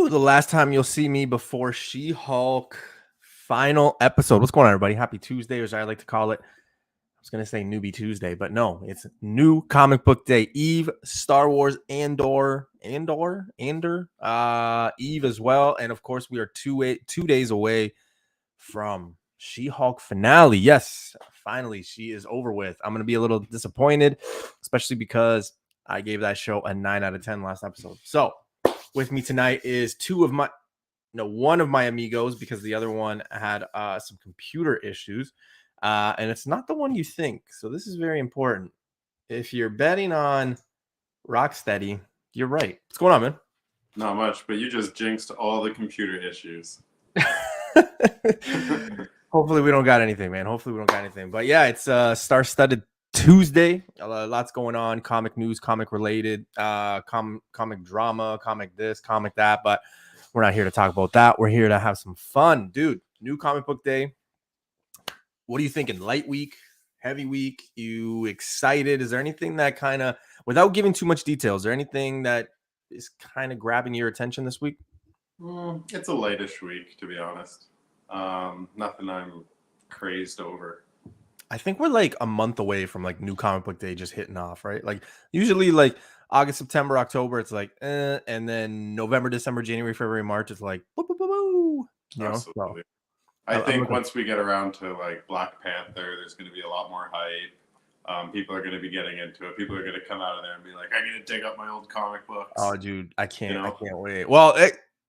the last time you'll see me before She-Hulk final episode. What's going on, everybody? Happy Tuesday, or as I like to call it. I was going to say Newbie Tuesday, but no, it's new comic book day. Eve, Star Wars, Andor, Eve as well. And of course, we are 2 days away from She-Hulk finale. Yes, finally, she is over with. I'm going to be a little disappointed, especially because I gave that show a 9 out of 10 last episode. So with me tonight is one of my amigos, because the other one had some computer issues. And it's not the one you think. So this is very important. If you're betting on Rocksteady, you're right. What's going on, man? Not much, but you just jinxed all the computer issues. Hopefully we don't got anything, man. But yeah, it's star-studded Tuesday. Lots going on. Comic news, comic related, comic drama, comic this, comic that. But we're not here to talk about that. We're here to have some fun. Dude, new comic book day. What are you thinking? Light week, heavy week? You excited? Is there anything that kind of, without giving too much detail, is there anything that is kind of grabbing your attention this week? It's a lightish week, to be honest. Nothing I'm crazed over. I think we're like a month away from like new comic book day just hitting off, right? Like usually like August, September, October, it's like, and then November, December, January, February, March, it's like, boo, boo, boo, boo. You know? Absolutely. So, I think once we get around to like Black Panther, there's going to be a lot more hype. People are going to be getting into it. People are going to come out of there and be like, "I'm going to dig up my old comic books." Oh, dude, I can't wait. Well,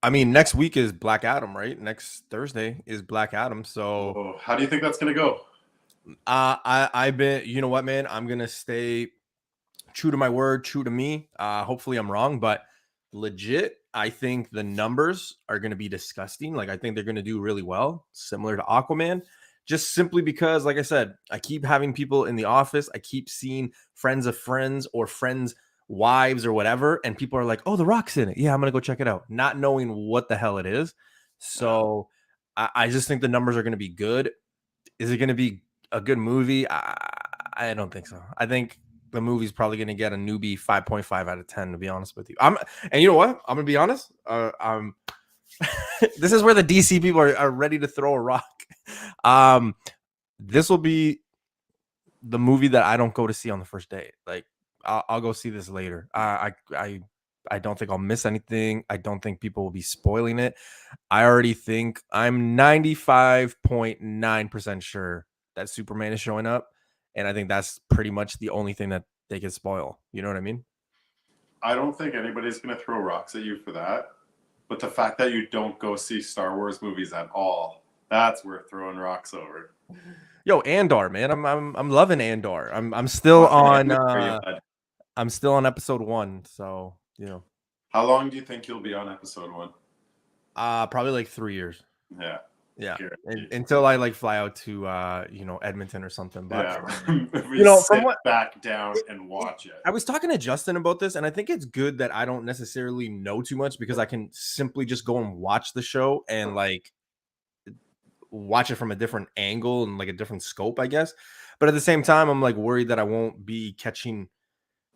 next week is Black Adam, right? Next Thursday is Black Adam. So, how do you think that's going to go? I've been, you know what, man? I'm going to stay true to my word, true to me. Hopefully I'm wrong, but legit, I think the numbers are going to be disgusting. Like, I think they're going to do really well, similar to Aquaman, just simply because, like I said, I keep having people in the office. I keep seeing friends of friends or friends' wives or whatever. And people are like, "Oh, The Rock's in it. Yeah, I'm going to go check it out," not knowing what the hell it is. So I just think the numbers are going to be good. Is it going to be a good movie? I don't think so. I think the movie's probably going to get a newbie 5.5 out of 10, to be honest with you. And you know what? I'm going to be honest. This is where the DC people are ready to throw a rock. This will be the movie that I don't go to see on the first day. Like, I'll go see this later. I don't think I'll miss anything. I don't think people will be spoiling it. I already think I'm 95.9% sure that Superman is showing up. And I think that's pretty much the only thing that they can spoil. You know what I mean? I don't think anybody's going to throw rocks at you for that. But the fact that you don't go see Star Wars movies at all, that's worth throwing rocks over. Yo, Andor, man. I'm loving Andor. I'm still on I'm still on episode 1. So, you know. How long do you think you'll be on episode 1? Probably like 3 years. Yeah. Until I like fly out to Edmonton or something. But from what back down and watch it. I was talking to Justin about this, and I think it's good that I don't necessarily know too much, because I can simply just go and watch the show and like watch it from a different angle and like a different scope, I guess. But at the same time, I'm like worried that I won't be catching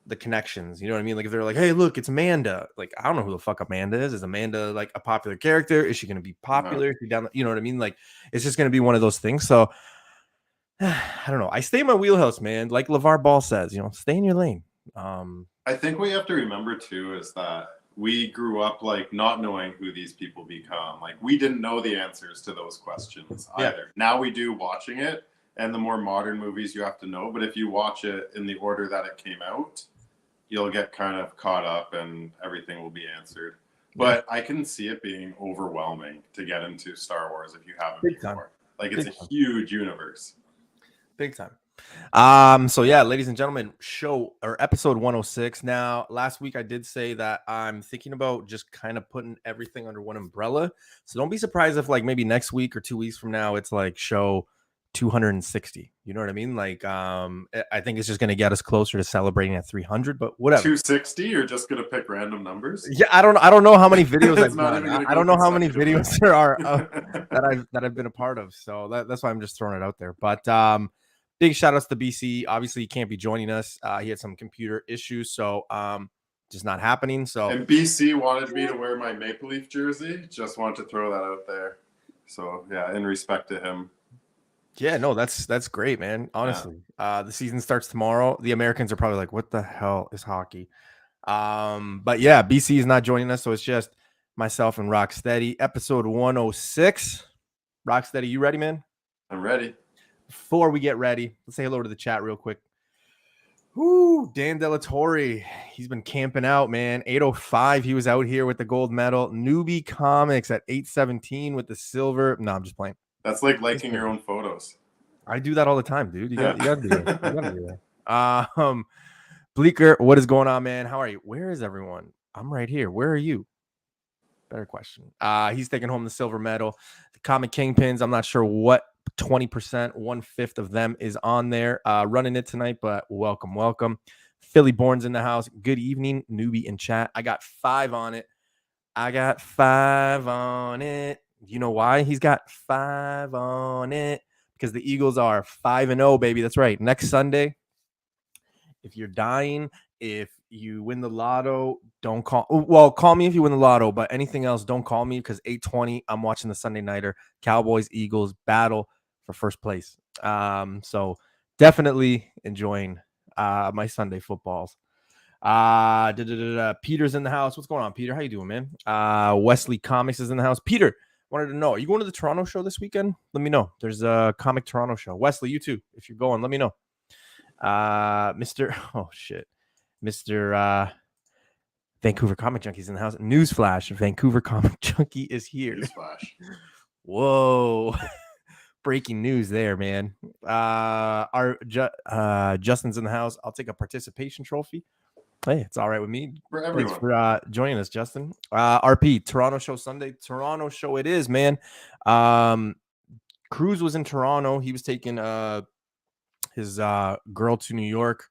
the connections. You know what I mean? Like if they're like, "Hey, look, it's Amanda." Like, I don't know who the fuck Amanda is. Is Amanda like a popular character? Is she going to be popular? Is she down? You know what I mean? Like, it's just going to be one of those things. So I don't know. I stay in my wheelhouse, man. Like LeVar Ball says, stay in your lane. I think what you have to remember too is that we grew up like not knowing who these people become. Like, we didn't know the answers to those questions either. Now we do, watching it. And the more modern movies you have to know. But if you watch it in the order that it came out, you'll get kind of caught up and everything will be answered. But I can see it being overwhelming to get into Star Wars if you haven't before. Like, it's a huge universe. Big time. So yeah, ladies and gentlemen, episode 106. Now, last week I did say that I'm thinking about just kind of putting everything under one umbrella. So don't be surprised if like maybe next week or 2 weeks from now it's like show 260. You know what I mean? Like, I think it's just going to get us closer to celebrating at 300, but whatever. 260, you're just going to pick random numbers? Yeah, I don't know how many videos I've done. I don't know how many videos there are that I've been a part of. So that's why I'm just throwing it out there. But big shout outs to BC. Obviously, he can't be joining us. He had some computer issues. So just not happening. So and BC wanted me to wear my Maple Leaf jersey. Just want to throw that out there. So yeah, in respect to him. Yeah, no, that's great, man. Honestly, the season starts tomorrow. The Americans are probably like, "What the hell is hockey?" But yeah, BC is not joining us, so it's just myself and Rocksteady. Episode 106. Rocksteady, you ready, man? I'm ready. Before we get ready, let's say hello to the chat real quick. Whoo, Dan Delatorre. He's been camping out, man. 805. He was out here with the gold medal. Newbie Comics at 817 with the silver. No, I'm just playing. That's like liking your own photos. I do that all the time, dude. You got to do that. You got to do that. Bleeker, what is going on, man? How are you? Where is everyone? I'm right here. Where are you? Better question. He's taking home the silver medal. The Comic Kingpins, I'm not sure what 20%, 1/5 of them is on there running it tonight, but welcome. Philly Born's in the house. Good evening, Newbie in chat. I got 5 on it. You know why he's got 5 on it? Because the Eagles are 5-0, baby. That's right. Next Sunday, if you're dying, if you win the lotto, don't call. Well, call me if you win the lotto, but anything else, don't call me because 8:20, I'm watching the Sunday Nighter. Cowboys, Eagles battle for first place. So definitely enjoying my Sunday footballs. Peter's in the house. What's going on, Peter? How you doing, man? Wesley Comics is in the house. Peter, wanted to know, are you going to the Toronto show this weekend? Let me know. There's a Comic Toronto show. Wesley, you too. If you're going, let me know. Mr. Vancouver Comic Junkie's in the house. Newsflash, Vancouver Comic Junkie is here. Newsflash. Whoa. Breaking news there, man. Justin's in the house. I'll take a participation trophy. Hey, it's all right with me. For everyone. Thanks for joining us, Justin. RP, Toronto show Sunday. Toronto show it is, man. Cruz was in Toronto. He was taking his girl to New York,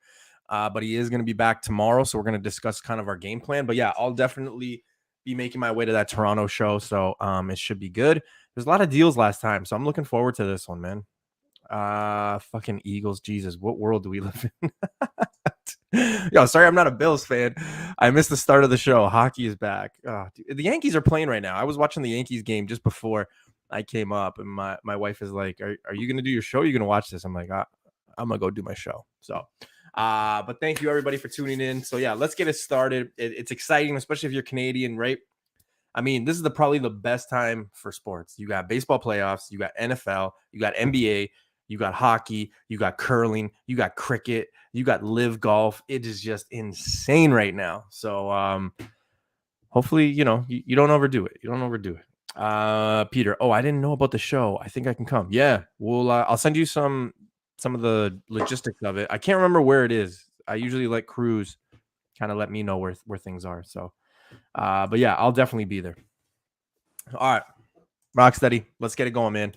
but he is going to be back tomorrow. So we're going to discuss kind of our game plan. But yeah, I'll definitely be making my way to that Toronto show. So it should be good. There's a lot of deals last time. So I'm looking forward to this one, man. Fucking Eagles. Jesus, what world do we live in? Yo, sorry, I'm not a Bills fan. I missed the start of the show. Hockey is back. Oh, dude, the Yankees are playing right now. I was watching the Yankees game just before I came up, and my wife is like, are you going to do your show? Are you going to watch this? I'm like, I'm going to go do my show. So, but thank you, everybody, for tuning in. So, yeah, let's get it started. It's exciting, especially if you're Canadian, right? I mean, this is probably the best time for sports. You got baseball playoffs. You got NFL. You got NBA. You got hockey, you got curling, you got cricket, you got live golf. It is just insane right now. So hopefully, you don't overdo it. You don't overdo it. Peter, I didn't know about the show. I think I can come. Yeah, I'll send you some of the logistics of it. I can't remember where it is. I usually let Cruz kind of let me know where things are. So, but yeah, I'll definitely be there. All right, Rocksteady, let's get it going, man.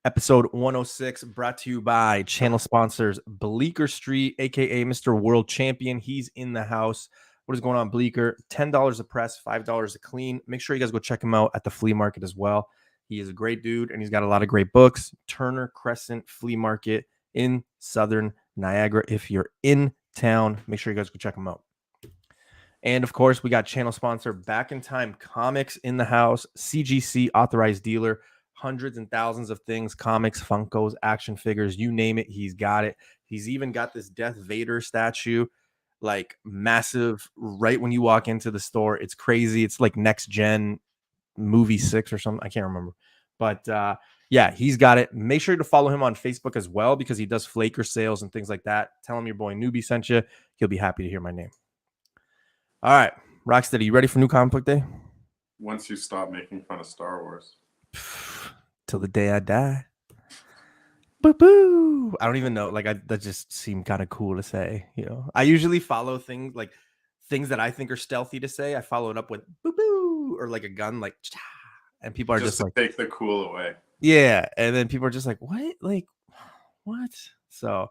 Episode 106 brought to you by channel sponsors Bleeker Street, aka Mr. World Champion. He's in the house. What is going on, Bleeker? $10 a press, $5 a clean. Make sure you guys go check him out at the flea market as well. He is a great dude, and he's got a lot of great books. Turner Crescent Flea Market in Southern Niagara. If you're in town, make sure you guys go check him out. And, of course, we got channel sponsor Back in Time Comics in the house, CGC authorized dealer. Hundreds and thousands of things, comics, Funkos, action figures, you name it, he's got it. He's even got this Darth Vader statue, like massive, right when you walk into the store. It's crazy. It's like next gen movie 6 or something. I can't remember. But yeah, he's got it. Make sure to follow him on Facebook as well because he does flaker sales and things like that. Tell him your boy Newbie sent you. He'll be happy to hear my name. All right, Rocksteady, you ready for New Comic Book Day? Once you stop making fun of Star Wars. Till the day I die. Boo boo. I don't even know. That just seemed kind of cool to say. I usually follow things that I think are stealthy to say. I follow it up with boo boo or like a gun, like, and people are just like, take the cool away. Yeah, and then people are just like, what? Like, what? So,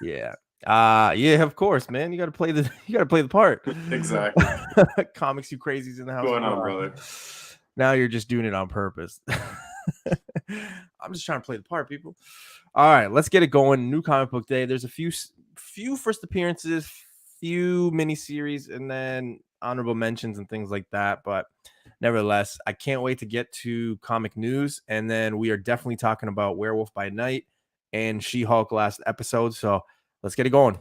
yeah. Yeah, of course, man. You got to play the part. Exactly. Comics, you crazies in the house. What's going on, brother? Now you're just doing it on purpose. I'm just trying to play the part, people. All right, let's get it going. New Comic Book Day. There's a few first appearances, few miniseries, and then honorable mentions and things like that. But nevertheless, I can't wait to get to comic news. And then we are definitely talking about Werewolf by Night and She-Hulk last episode. So let's get it going.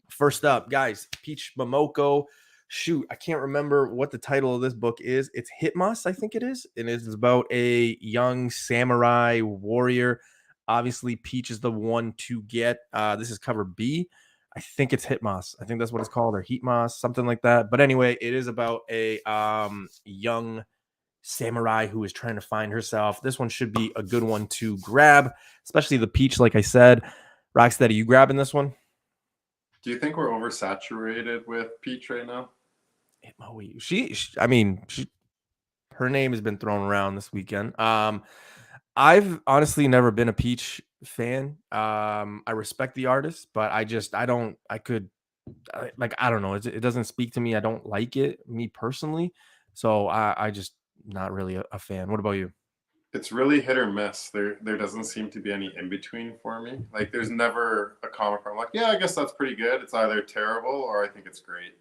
First up, guys, Peach Momoko. Shoot, I can't remember what the title of this book is. It's Hitmas, I think it is. And it is about a young samurai warrior. Obviously, Peach is the one to get. This is cover B. I think it's Hitmas. I think that's what it's called, or Heatmas, something like that. But anyway, it is about a young samurai who is trying to find herself. This one should be a good one to grab, especially the Peach, like I said. Rocksteady, you grabbing this one? Do you think we're oversaturated with Peach right now? Her name has been thrown around this weekend. I've honestly never been a Peach fan. I respect the artist, but I don't know. It doesn't speak to me. I don't like it, me personally. So I just not really a fan. What about you? It's really hit or miss. There doesn't seem to be any in between for me. Like there's never a comic where I'm like, yeah, I guess that's pretty good. It's either terrible or I think it's great.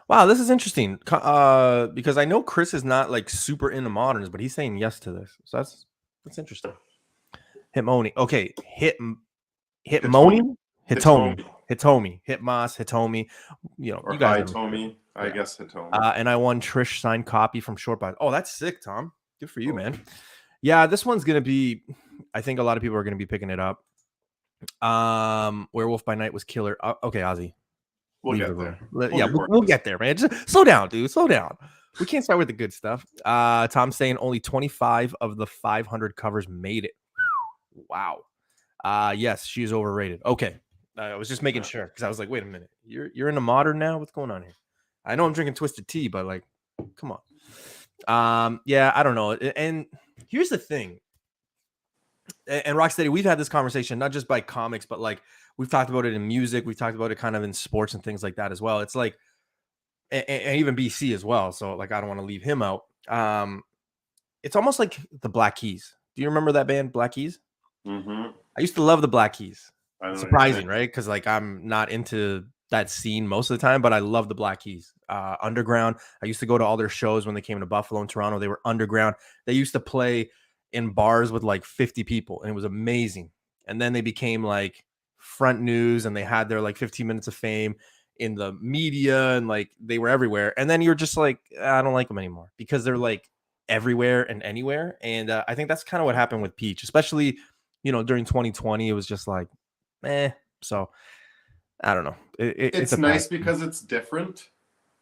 Wow, this is interesting. Because I know Chris is not like super into moderns, but he's saying yes to this. So that's interesting. Hitmoni. Okay, Hitomi. Hitmas, Hitomi. You know, or you guys Hitomi. I guess Hitomi. And I won Trish signed copy from Shortbox. Oh, that's sick, Tom. Good for you, man. Yeah, this one's gonna be. I think a lot of people are gonna be picking it up. Werewolf by Night was killer. Okay, Ozzy. We'll get there. We'll get there, man. Just slow down, dude. Slow down. We can't start with the good stuff. Tom's saying only 25 of the 500 covers made it. Wow. Yes, she is overrated. Okay. I was just making sure because I was like, wait a minute. You're in the modern now? What's going on here? I know I'm drinking twisted tea, but like, come on. Yeah, I don't know. And here's the thing. And Rocksteady, we've had this conversation, not just by comics, but like we've talked about it in music. We've talked about it kind of in sports and things like that as well. It's like, and even BC as well. So like, I don't want to leave him out. It's almost like the Black Keys. Do you remember that band, Black Keys? Mm-hmm. I used to love the Black Keys. Surprising, right? Because like I'm not into that scene most of the time, but I love the Black Keys. Underground. I used to go to all their shows when they came to Buffalo and Toronto. They were underground. They used to play in bars with like 50 people, and it was amazing. And then they became like front news, and they had their like 15 minutes of fame in the media, and like they were everywhere. And then you're just like, I don't like them anymore because they're like everywhere and anywhere. And I think that's kind of what happened with Peach, especially, you know, during 2020. It was just like, so I don't know. It's nice because it's different,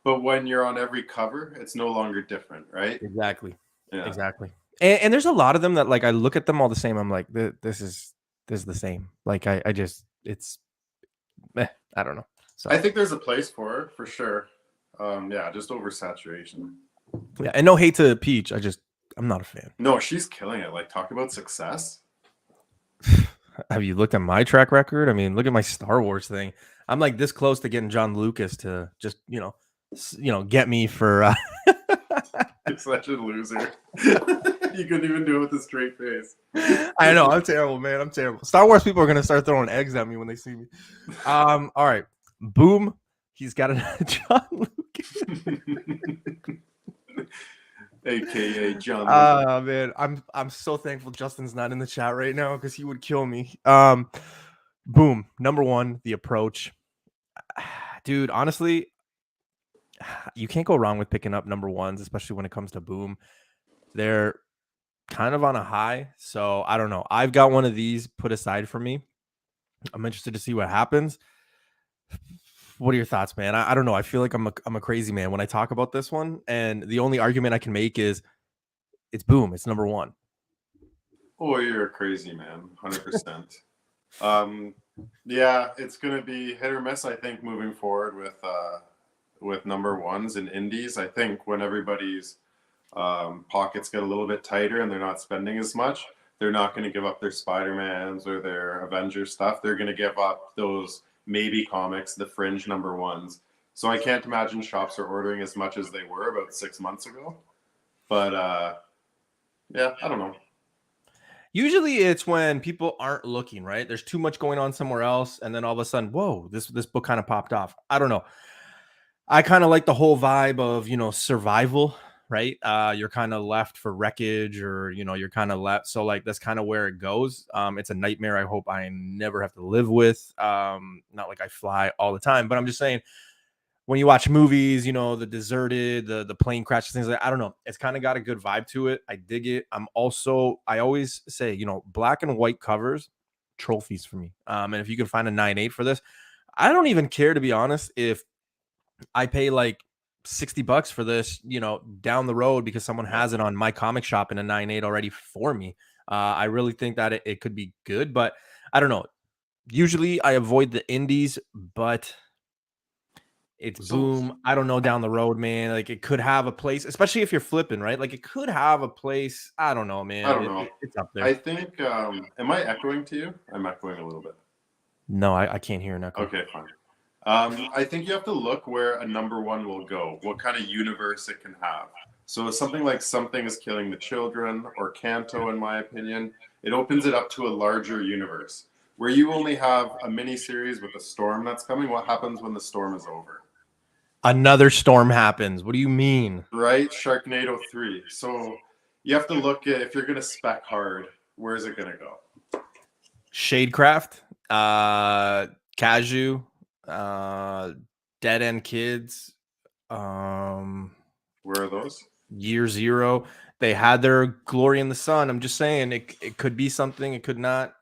but when you're on every cover, it's no longer different, right? Exactly. Yeah. Exactly. And there's a lot of them that like I look at them all the same. I'm like, this is the same. Like I don't know. So I think there's a place for sure. Just oversaturation. Yeah, and no hate to Peach. I'm not a fan. No, she's killing it. Like, talk about success. Have you looked at my track record? I mean, look at my Star Wars thing. I'm like this close to getting John Lucas to just, get me for. You're such a loser. You couldn't even do it with a straight face. I know. I'm terrible, man. I'm terrible. Star Wars people are going to start throwing eggs at me when they see me. All right. Boom. He's got a John Lucas. AKA John. Man, I'm so thankful Justin's not in the chat right now because he would kill me. Boom. Number one, The Approach. Dude, honestly, you can't go wrong with picking up number ones, especially when it comes to Boom. They're kind of on a high, so I don't know. I've got one of these put aside for me. I'm interested to see what happens. What are your thoughts, man? I don't know. I feel like I'm a crazy man when I talk about this one, and the only argument I can make is it's Boom. It's number one. Oh, you're a crazy man, 100%. Yeah, it's gonna be hit or miss. I think moving forward with number ones and indies. I think when everybody's pockets get a little bit tighter and they're not spending as much, they're not going to give up their Spider-Mans or their Avengers stuff. They're going to give up those maybe comics, the fringe number ones. So I can't imagine shops are ordering as much as they were about 6 months ago. But I don't know. Usually it's when people aren't looking, right? There's too much going on somewhere else, and then all of a sudden, whoa, this book kind of popped off. I don't know. I kind of like the whole vibe of, survival, right? You're kind of left for wreckage, or, you're kind of left. So like, that's kind of where it goes. It's a nightmare I hope I never have to live with. Not like I fly all the time, but I'm just saying, when you watch movies, the deserted, the plane crashes, things like that, I don't know. It's kind of got a good vibe to it. I dig it. I always say, black and white covers, trophies for me. And if you can find a 9.8 for this, I don't even care, to be honest, if I pay like $60 for this, down the road, because someone has it on my comic shop in a 9.8 already for me. I really think that it could be good, but I don't know. Usually I avoid the indies, but it's boom. I don't know, down the road, man. Like, it could have a place, especially if you're flipping, right? Like, it could have a place. I don't know, man. I don't know. It's up there. I think, am I echoing to you? I'm echoing a little bit. No, I can't hear an echo. Okay, fine. I think you have to look where a number one will go, what kind of universe it can have. So something like Something is Killing the Children or Canto, in my opinion, it opens it up to a larger universe. Where you only have a mini series with a storm that's coming, what happens when the storm is over? Another storm happens. What do you mean? Right? Sharknado 3. So you have to look at, if you're going to spec hard, where is it going to go? Shadecraft, Cashew, Dead End Kids. Where are those? Year Zero. They had their glory in the sun. I'm just saying, it could be something. It could not.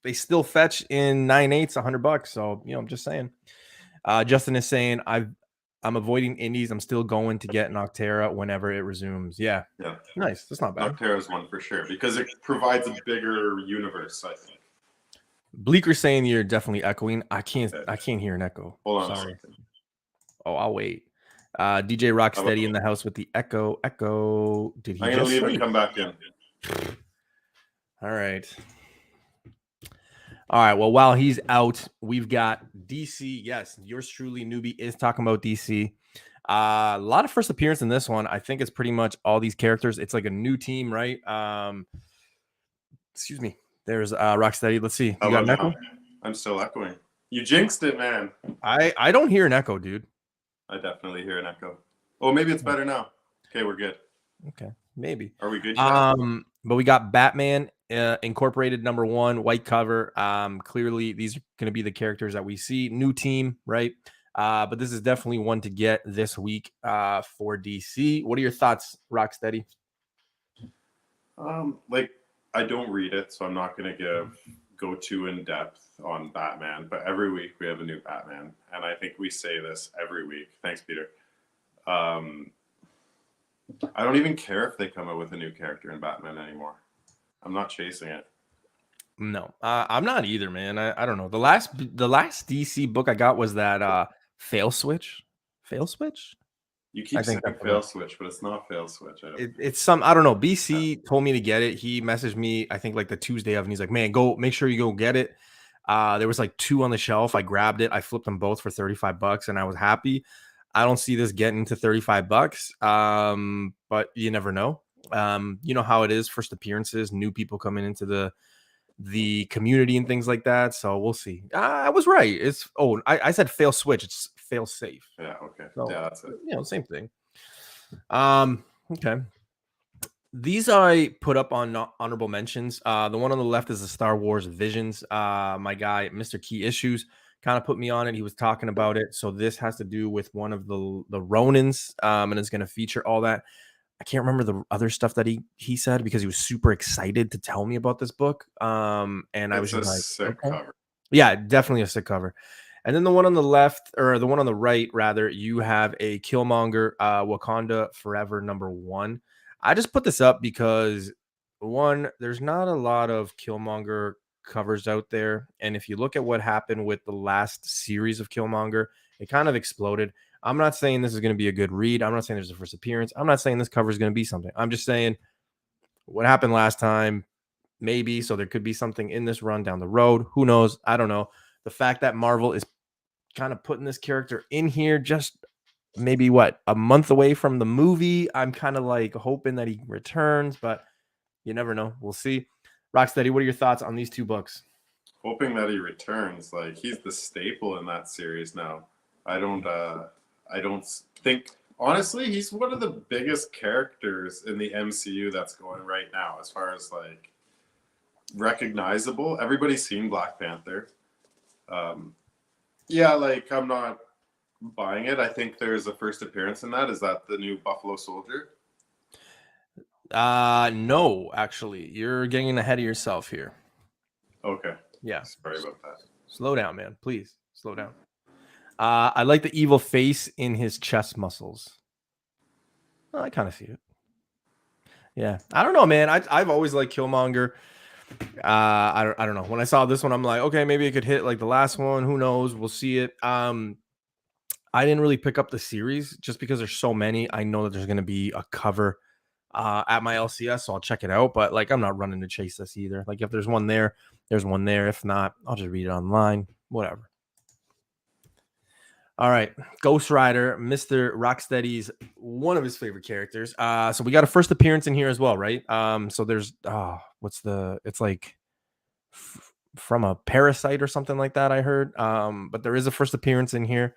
They still fetch in 9.8s $100. So, I'm just saying. Justin is saying, I'm avoiding indies. I'm still going to get Noctera whenever it resumes. Yeah. Nice. That's not bad. Noctera's one for sure, because it provides a bigger universe, I think. Bleeker saying you're definitely echoing. I can't hear an echo. Hold on. Sorry. Oh, I'll wait. DJ Rocksteady in the house with the echo. Did he? I'm gonna leave and come back in. All right. Well, while he's out, we've got DC. Yes, yours truly, Newbie, is talking about DC. A lot of first appearance in this one. I think it's pretty much all these characters. It's like a new team, right? Excuse me. There's Rocksteady. Let's see. You got an echo? I'm still echoing. You jinxed it, man. I don't hear an echo, dude. I definitely hear an echo. Oh, maybe it's better now. Okay, we're good. Okay, maybe. Are we good? But we got Batman Incorporated #1, white cover. Clearly, these are going to be the characters that we see. New team, right? But this is definitely one to get this week for DC. What are your thoughts, Rocksteady? I don't read it, so I'm not going to go too in depth on Batman. But every week we have a new Batman, and I think we say this every week. Thanks, Peter. I don't even care if they come out with a new character in Batman anymore. I'm not chasing it. No, I'm not either, man. I don't know. The last DC book I got was that Fail Switch. You keep saying Fail Switch, but it's not Fail Switch. It's some, I don't know. BC told me to get it. He messaged me, I think, like the Tuesday of, and he's like, man, go make sure you go get it. There was like 2 on the shelf. I grabbed it. I flipped them both for $35, and I was happy. I don't see this getting to $35. But you never know. You know how it is, first appearances, new people coming into the community and things like that. So we'll see. I was right. I said Fail Switch. It's Fail Safe. Yeah. Okay. So, yeah, that's it. Same thing. Okay. These I put up on honorable mentions. The one on the left is the Star Wars Visions. My guy, Mr. Key Issues, kind of put me on it. He was talking about it. So this has to do with one of the Ronins, and it's going to feature all that. I can't remember the other stuff that he said, because he was super excited to tell me about this book. And I was just like, sick cover. Yeah, definitely a sick cover. And then the one on the left, or the one on the right, rather, you have a Killmonger Wakanda Forever #1. I just put this up because, one, there's not a lot of Killmonger covers out there. And if you look at what happened with the last series of Killmonger, it kind of exploded. I'm not saying this is going to be a good read. I'm not saying there's a first appearance. I'm not saying this cover is going to be something. I'm just saying what happened last time, maybe. So there could be something in this run down the road. Who knows? I don't know. The fact that Marvel is kind of putting this character in here just maybe a month away from the movie, I'm kind of like hoping that he returns, but you never know. We'll see. Rocksteady, what are your thoughts on these 2 books? Hoping that he returns. Like, he's the staple in that series now. I I don't think, honestly, he's one of the biggest characters in the MCU that's going right now as far as like recognizable. Everybody's seen Black Panther. Yeah, like I'm not buying it. I think there's a first appearance in that. Is that the new Buffalo Soldier? No, actually, you're getting ahead of yourself here. Okay. Yeah. Sorry about that. Slow down, man. Please slow down. I like the evil face in his chest muscles. I kind of see it. Yeah, I don't know, man. I've always liked Killmonger. I don't know. When I saw this one, I'm like, okay, maybe it could hit like the last one. Who knows? We'll see it. I didn't really pick up the series just because there's so many. I know that there's gonna be a cover at my LCS, so I'll check it out. But like, I'm not running to chase this either. Like, if there's one there, there's one there. If not, I'll just read it online. Whatever. All right, Ghost Rider, Mr. Rocksteady's one of his favorite characters. So we got a first appearance in here as well, right? So there's it's like from a parasite or something like that, I heard. But there is a first appearance in here.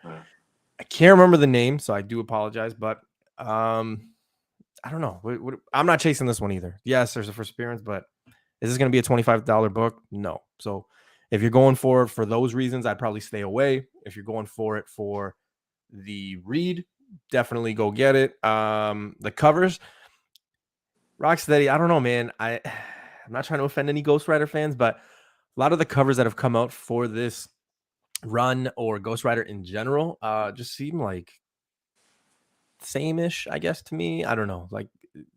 I can't remember the name, so I do apologize, but I don't know. I'm not chasing this one either. Yes, there's a first appearance, but is this going to be a $25 book? No. So if you're going for it for those reasons, I'd probably stay away. If you're going for it for the read, definitely go get it. The covers, Rocksteady, I don't know, man. I'm not trying to offend any Ghost Rider fans, but a lot of the covers that have come out for this run or Ghost Rider in general just seem like same-ish, I guess, to me. I don't know. Like,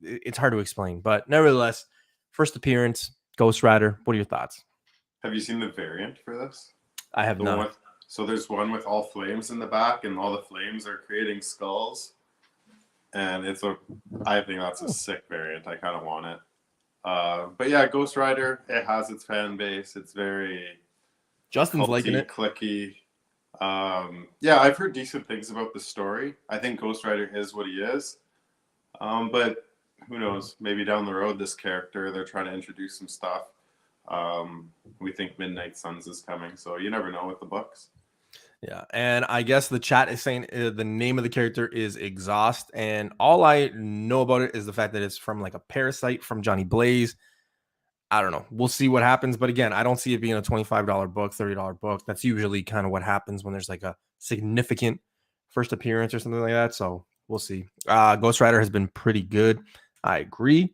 it's hard to explain, but nevertheless, first appearance, Ghost Rider. What are your thoughts? Have you seen the variant for this? I have not. So there's one with all flames in the back, and all the flames are creating skulls. And I think that's a sick variant. I kind of want it. But yeah, Ghost Rider, it has its fan base. It's very Justin's liking it. Clicky. Yeah, I've heard decent things about the story. I think Ghost Rider is what he is. But who knows? Maybe down the road, this character, they're trying to introduce some stuff. We think Midnight Suns is coming, so you never know with the books. Yeah, and I guess the chat is saying the name of the character is Exhaust, and all I know about it is the fact that it's from like a parasite from Johnny Blaze. I don't know. We'll see what happens, but again, I don't see it being a $25 book, $30 book. That's usually kind of what happens when there's like a significant first appearance or something like that. So we'll see. Ghost Rider has been pretty good. I agree.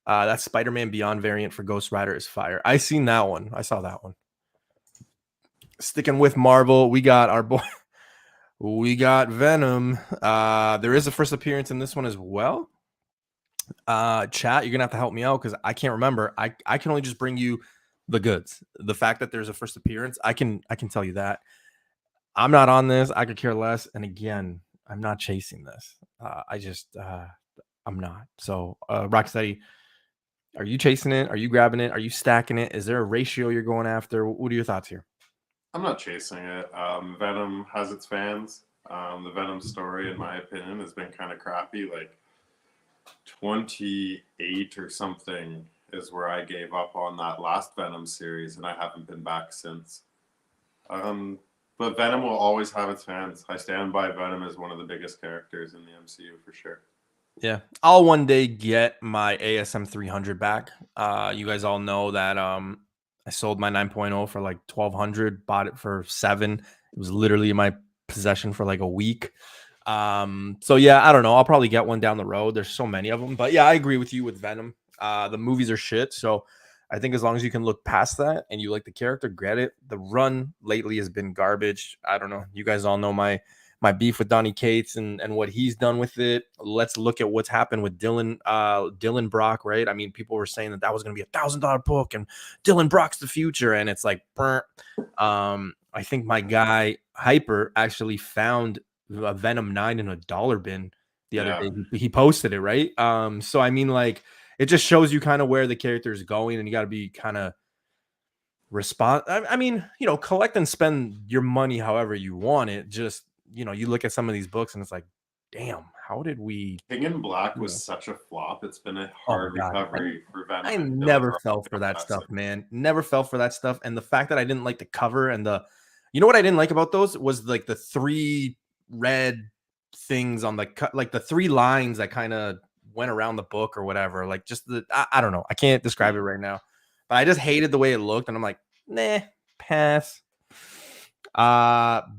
That Spider-Man Beyond variant for Ghost Rider is fire. I seen that one. I saw that one. Sticking with Marvel, we got our boy. We got Venom. There is a first appearance in this one as well. Chat, you're gonna have to help me out because I can't remember. I can only just bring you the goods. The fact that there's a first appearance, I can tell you that. I'm not on this. I could care less. And again, I'm not chasing this. I'm not. So, Rocksteady, are you chasing it? Are you grabbing it? Are you stacking it? Is there a ratio you're going after? What are your thoughts here? I'm not chasing it. Venom has its fans. The Venom story, in my opinion, has been kind of crappy. Like 28 or something is where I gave up on that last Venom series, and I haven't been back since. But Venom will always have its fans. I stand by Venom as one of the biggest characters in the MCU for sure. Yeah, I'll one day get my ASM 300 back. You guys all know that I sold my 9.0 for like 1,200, bought it for $7. It was literally in my possession for like a week. So yeah, I don't know. I'll probably get one down the road. There's so many of them, but yeah, I agree with you with Venom. The movies are shit. So I think as long as you can look past that and you like the character, get it. The run lately has been garbage. I don't know. You guys all know my beef with Donny Cates and what he's done with it. Let's look at what's happened with Dylan Brock, right? I mean, people were saying that was going to be $1,000 book and Dylan Brock's the future. And it's like, I think my guy Hyper actually found a Venom 9 in a dollar bin the other day. He posted it, right? So I mean, like, it just shows you kind of where the character is going, and you got to be kind of I mean, you know, collect and spend your money however you want it. Just, you know, you look at some of these books and it's like, damn, how did we? King in Black was such a flop. It's been a hard recovery for Venom. I never fell for that stuff, man. Never fell for that stuff. And the fact that I didn't like the cover and you know what I didn't like about those was like the 3 red things on the cut, like the 3 lines that kind of went around the book or whatever. Like just I don't know. I can't describe it right now, but I just hated the way it looked, and I'm like, nah, pass.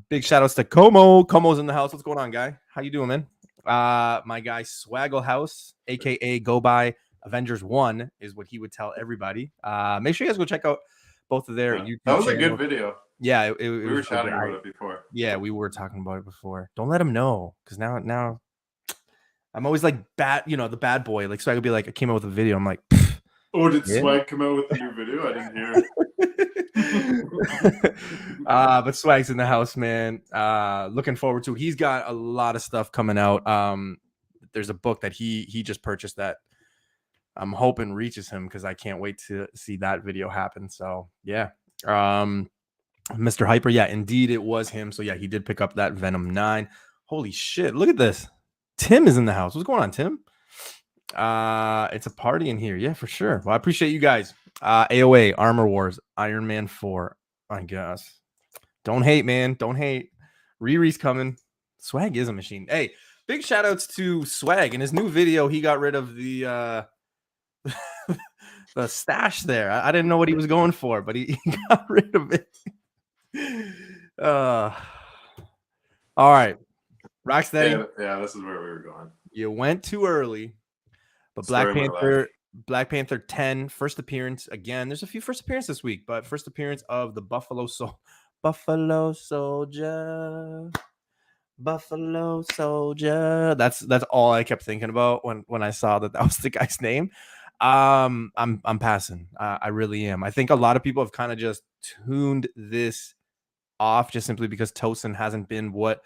Big shout outs to Como. Como's in the house. What's going on, guy? How you doing, man? My guy Swaggle House, aka Go By Avengers 1, is what he would tell everybody. Make sure you guys go check out both of their YouTube That was channels. a good video. Yeah, we were chatting about it before. Yeah, we were talking about it before. Don't let him know, because now I'm always like the bad boy. Like Swag would be like, I came out with a video. I'm like, oh, did Swag come out with a new video? I didn't hear. But Swag's in the house, man. Looking forward to it. He's got a lot of stuff coming out. There's a book that he just purchased that I'm hoping reaches him, because I can't wait to see that video happen. So yeah. Mr. Hyper, yeah, indeed it was him. So yeah, he did pick up that Venom 9. Holy shit, look at this. Tim is in the house. What's going on, Tim? It's a party in here. Yeah, for sure. Well, I appreciate you guys. AOA, Armor Wars, Iron Man 4. I guess. Don't hate, man. Don't hate. Riri's coming. Swag is a machine. Hey, big shout outs to Swag. In his new video, he got rid of the the stash there. I didn't know what he was going for, but he got rid of it. All right. Rocksteady. Yeah, this is where we were going. You went too early. But Black Panther 10, first appearance. Again, there's a few first appearances this week, but first appearance of the Buffalo Soldier. Buffalo Soldier. That's all I kept thinking about when I saw that was the guy's name. I'm passing. I really am. I think a lot of people have kind of just tuned this off just simply because Tosin hasn't been what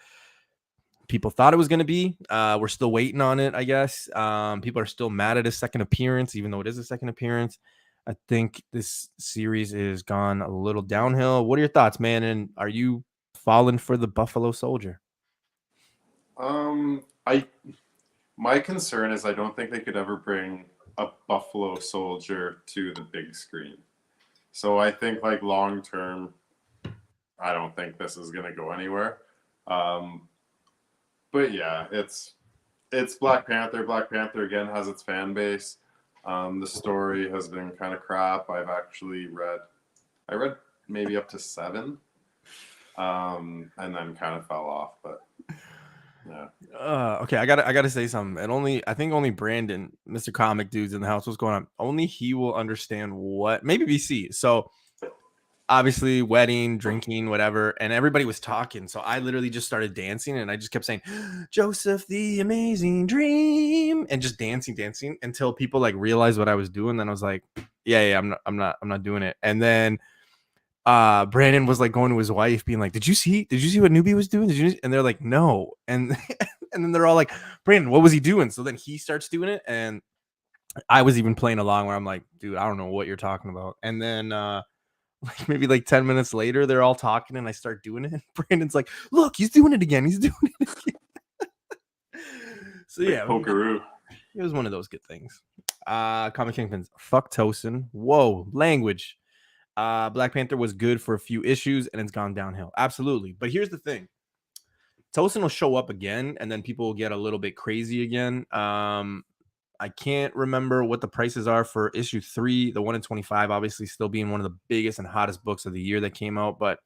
people thought it was going to be. We're still waiting on it, I guess. People are still mad at his second appearance, even though it is a second appearance. I think this series is gone a little downhill. What are your thoughts, man? And are you falling for the Buffalo Soldier? My concern is I don't think they could ever bring a Buffalo Soldier to the big screen. So I think like long term, I don't think this is going to go anywhere. But yeah, it's Black Panther. Black Panther again has its fan base. The story has been kind of crap. I read maybe up to 7, and then kind of fell off. But yeah. Okay, I gotta say something. And I think only Brandon, Mr. Comic Dude's in the house. What's going on? Only he will understand what maybe BC. So obviously wedding, drinking, whatever, and everybody was talking. So I literally just started dancing, and I just kept saying, Joseph, the amazing dream, and just dancing until people like realized what I was doing. Then I was like, yeah, I'm not doing it. And then Brandon was like going to his wife being like, did you see what Newbie was doing? And they're like, no. And and then they're all like, Brandon, what was he doing? So then he starts doing it, and I was even playing along where I'm like, dude, I don't know what you're talking about. And then like maybe like 10 minutes later, they're all talking, and I start doing it. And Brandon's like, look, he's doing it again. He's doing it again. So yeah, Pokeroo. It was one of those good things. Comic Kingpins, fuck Tosin. Whoa, language. Black Panther was good for a few issues, and it's gone downhill. Absolutely. But here's the thing. Tosin will show up again, and then people will get a little bit crazy again. I can't remember what the prices are for issue 3, the 1 in 25, obviously still being one of the biggest and hottest books of the year that came out, but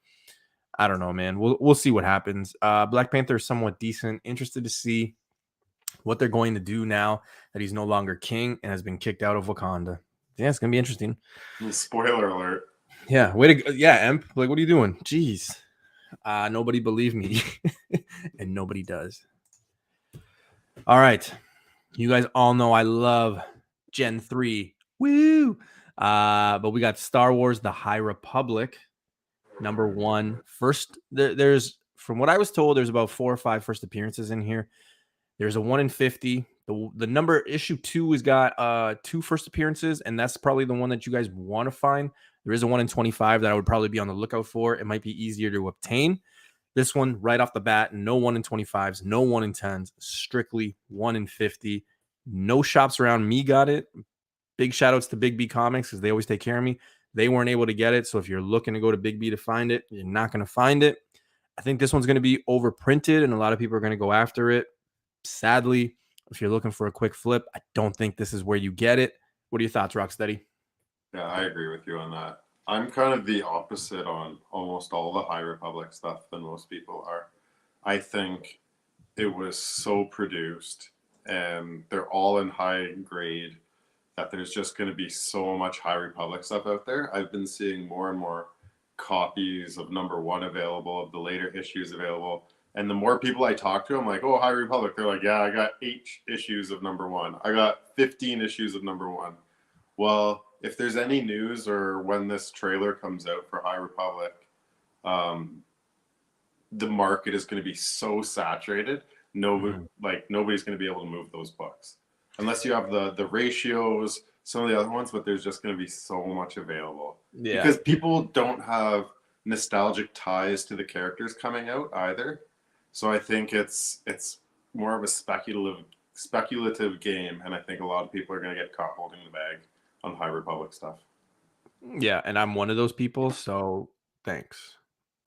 I don't know, man. We'll see what happens. Black Panther is somewhat decent. Interested to see what they're going to do now that he's no longer king and has been kicked out of Wakanda. Yeah, it's gonna be interesting. Spoiler alert. Yeah, way to go. Yeah, Emp. Like, what are you doing? Jeez. Nobody believed me. And nobody does. All right. You guys all know I love Gen 3. Woo! But we got Star Wars The High Republic, number 1. First, there's, from what I was told, there's about 4 or 5 first appearances in here. There's a 1 in 50. The number issue 2 has got 2 first appearances, and that's probably the one that you guys want to find. There is a 1 in 25 that I would probably be on the lookout for. It might be easier to obtain. This one, right off the bat, no 1 in 25s, no 1 in 10s, strictly 1 in 50. No shops around me got it. Big shout outs to Big B Comics because they always take care of me. They weren't able to get it. So if you're looking to go to Big B to find it, you're not going to find it. I think this one's going to be overprinted, and a lot of people are going to go after it. sadly, if you're looking for a quick flip, I don't think this is where you get it. What are your thoughts, Rocksteady? Yeah, I agree with you on that. I'm kind of the opposite on almost all the High Republic stuff than most people are. I think it was so produced and they're all in high grade that there's just going to be so much High Republic stuff out there. I've been seeing more and more copies of #1 available, of the later issues available. And the more people I talk to, I'm like, oh, High Republic. They're like, yeah, I got 8 issues of #1. I got 15 issues of #1. Well, if there's any news or when this trailer comes out for High Republic, the market is going to be so saturated. Nobody's going to be able to move those books unless you have the ratios, some of the other ones. But there's just going to be so much available because people don't have nostalgic ties to the characters coming out either. So I think it's more of a speculative game, and I think a lot of people are going to get caught holding the bag on High Republic stuff. Yeah, and I'm one of those people, so thanks.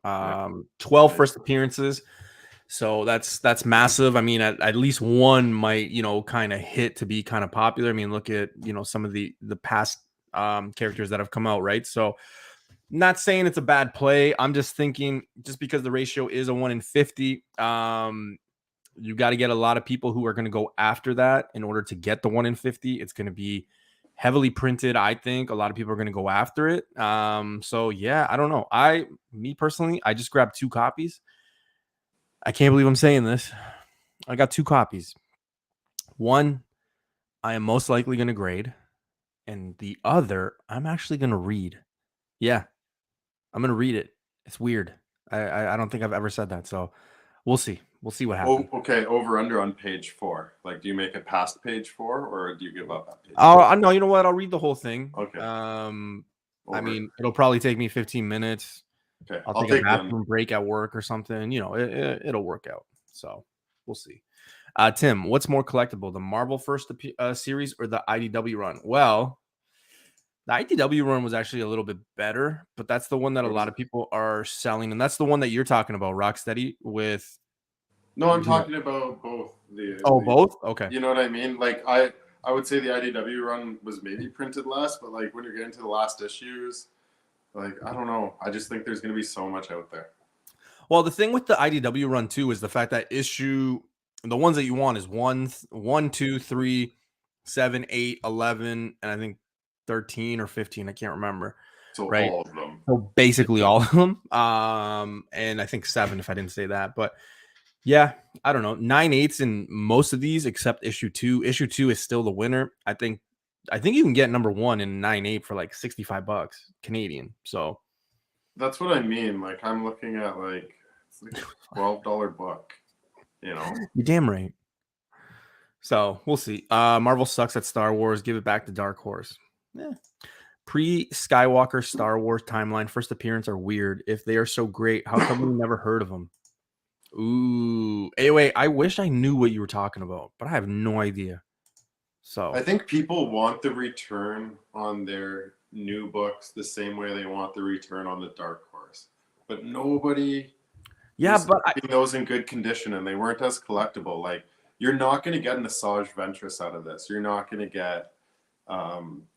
12 first appearances, so that's massive. I mean, at least one might, kind of hit to be kind of popular. I mean, look at, some of the past characters that have come out, right? So not saying it's a bad play. I'm just thinking, just because the ratio is a 1 in 50, you got to get a lot of people who are going to go after that in order to get the 1 in 50. It's going to be heavily printed. I think a lot of people are going to go after it. So yeah, I don't know. Me personally, I just grabbed 2 copies. I can't believe I'm saying this. I got 2 copies. One, I am most likely going to grade, and the other, I'm actually going to read. Yeah, I'm going to read it. It's weird. I don't think I've ever said that. So we'll see. We'll see what happens. Oh, okay. Over under on page 4. Like, do you make it past page 4 or do you give up at page 4? Oh, no, you know what? I'll read the whole thing. Okay. I mean, it'll probably take me 15 minutes. Okay. I'll take a bathroom break at work or something. It'll work out. So we'll see. Tim, what's more collectible, the Marvel first series or the IDW run? Well, the IDW run was actually a little bit better, but that's the one that a lot of people are selling, and that's the one that you're talking about, Rocksteady, with. No, I'm talking about both. Both? Okay. You know what I mean? Like, I would say the IDW run was maybe printed less, but like when you're getting to the last issues, like, I don't know. I just think there's going to be so much out there. Well, the thing with the IDW run too is the fact that the ones that you want is 1, 2, 3, 7, 8, 11, and I think 13 or 15. I can't remember. So right? all of them. So basically all of them. And I think 7 if I didn't say that. But yeah, I don't know. 9/8 in most of these except issue 2. Issue 2 is still the winner. I think you can get #1 in 9/8 for like $65 Canadian. So that's what I mean. Like, I'm looking at it's like a $12 book. You're damn right. So we'll see. Marvel sucks at Star Wars. Give it back to Dark Horse. Yeah. Pre-Skywalker Star Wars timeline first appearance are weird. If they are so great, how come we never heard of them? Ooh. Anyway, I wish I knew what you were talking about, but I have no idea. So I think people want the return on their new books the same way they want the return on the Dark Horse, but nobody but those in good condition, and they weren't as collectible. Like, you're not going to get an Asajj Ventress out of this. You're not going to get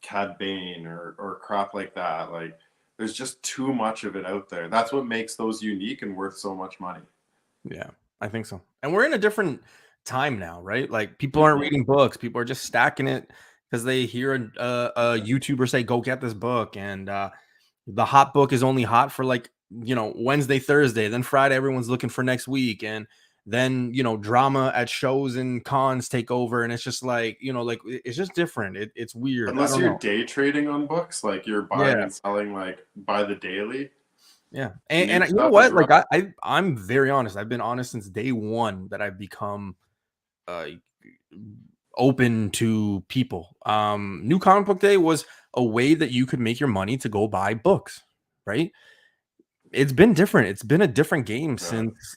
Cad Bane or crap like that. Like, there's just too much of it out there. That's what makes those unique and worth so much money. Yeah, I think so. And we're in a different time now, right? Like, people aren't reading books. People are just stacking it because they hear a YouTuber say, go get this book. And the hot book is only hot for Wednesday, Thursday. Then Friday, everyone's looking for next week. And then, drama at shows and cons take over. And it's just it's just different. It's weird. Unless you're day trading on books, like you're buying and selling by the daily. Yeah. And you know what? Like, I'm very honest. I've been honest since day one that I've become open to people. New Comic Book Day was a way that you could make your money to go buy books, right? It's been different. It's been a different game since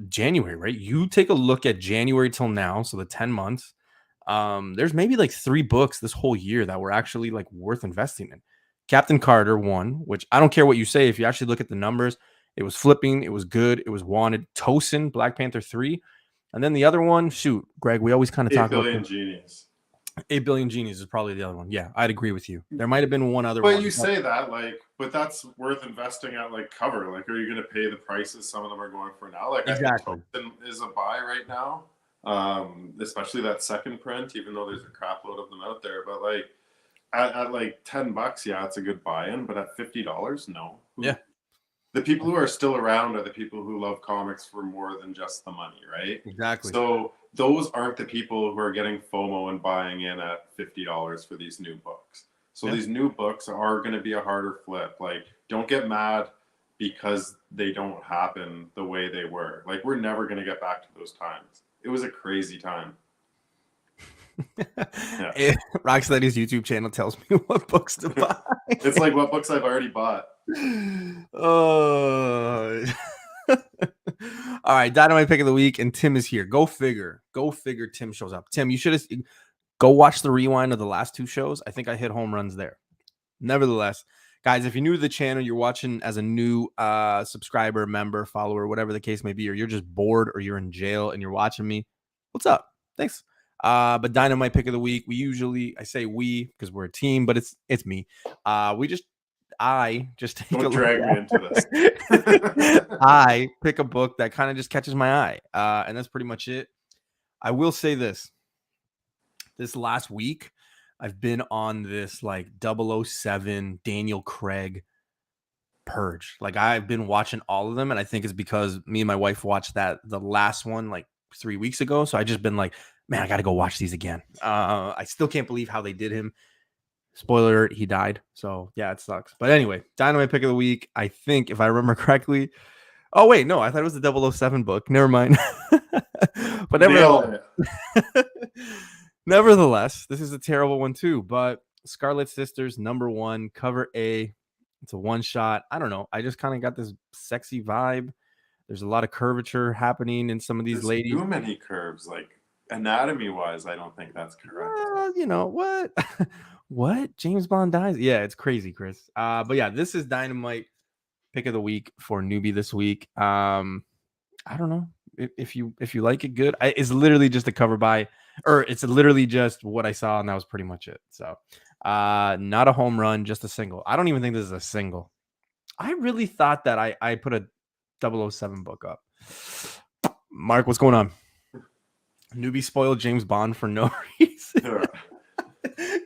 January, right? You take a look at January till now, so the 10 months. There's maybe 3 books this whole year that were actually worth investing in. Captain Carter 1, which I don't care what you say. If you actually look at the numbers, it was flipping. It was good. It was wanted. Tosin, Black Panther 3. And then the other one, shoot, Greg, we always kind of 8 talk about billion genies. 8 Billion Genies is probably the other one. Yeah, I'd agree with you. There might have been one other But one. you say that, like, but that's worth investing at, like, cover. Like, are you going to pay the prices some of them are going for now? Like, Exactly. I think Token is a buy right now, especially that second print, even though there's a crap load of them out there. But, like, at like $10, yeah, it's a good buy-in. But at $50, no. Yeah. The people who are still around are the people who love comics for more than just the money, right? Exactly. So those aren't the people who are getting FOMO and buying in at $50 for these new books. So these new books are going to be a harder flip. Like, don't get mad because they don't happen the way they were. Like, we're never going to get back to those times. It was a crazy time. Rocksteady's YouTube channel tells me what books to buy. It's like what books I've already bought. Oh. All right, Dynamite pick of the week, and Tim is here. Go figure. Go figure. Tim shows up. Tim, you should have go watch the rewind of the last two shows. I think I hit home runs there. Nevertheless, guys, if you're new to the channel, you're watching as a new subscriber, member, follower, whatever the case may be, or you're just bored or you're in jail and you're watching me, what's up? Thanks. But Dynamite pick of the week, I say we because we're a team, but it's me. I just take Don't drag me into this. I pick a book that kind of just catches my eye, and that's pretty much it. I will say this last week, I've been on this like 007 Daniel Craig purge. Like, I've been watching all of them, and I think it's because me and my wife watched the last one like 3 weeks ago. So I just been like, man, I got to go watch these again. I still can't believe how they did him. Spoiler alert, he died. So yeah, it sucks. But anyway, Dynamite pick of the week. I think if I remember correctly. Oh wait, no, I thought it was the 007 book. Never mind. But nevertheless, this is a terrible one too. But Scarlet Sisters #1, cover A. It's a one shot. I don't know. I just kind of got this sexy vibe. There's a lot of curvature happening in some of these ladies. Too many curves, like anatomy wise. I don't think that's correct. You know what? What? James Bond dies? Yeah, it's crazy, Chris. But yeah, this is Dynamite pick of the week for Newbie this week. I don't know if you like it, good. It's literally just a cover by, or it's literally just what I saw, and that was pretty much it. So, not a home run, just a single. I don't even think this is a single. I really thought that I put a 007 book up. Mark, what's going on? Newbie spoiled James Bond for no reason.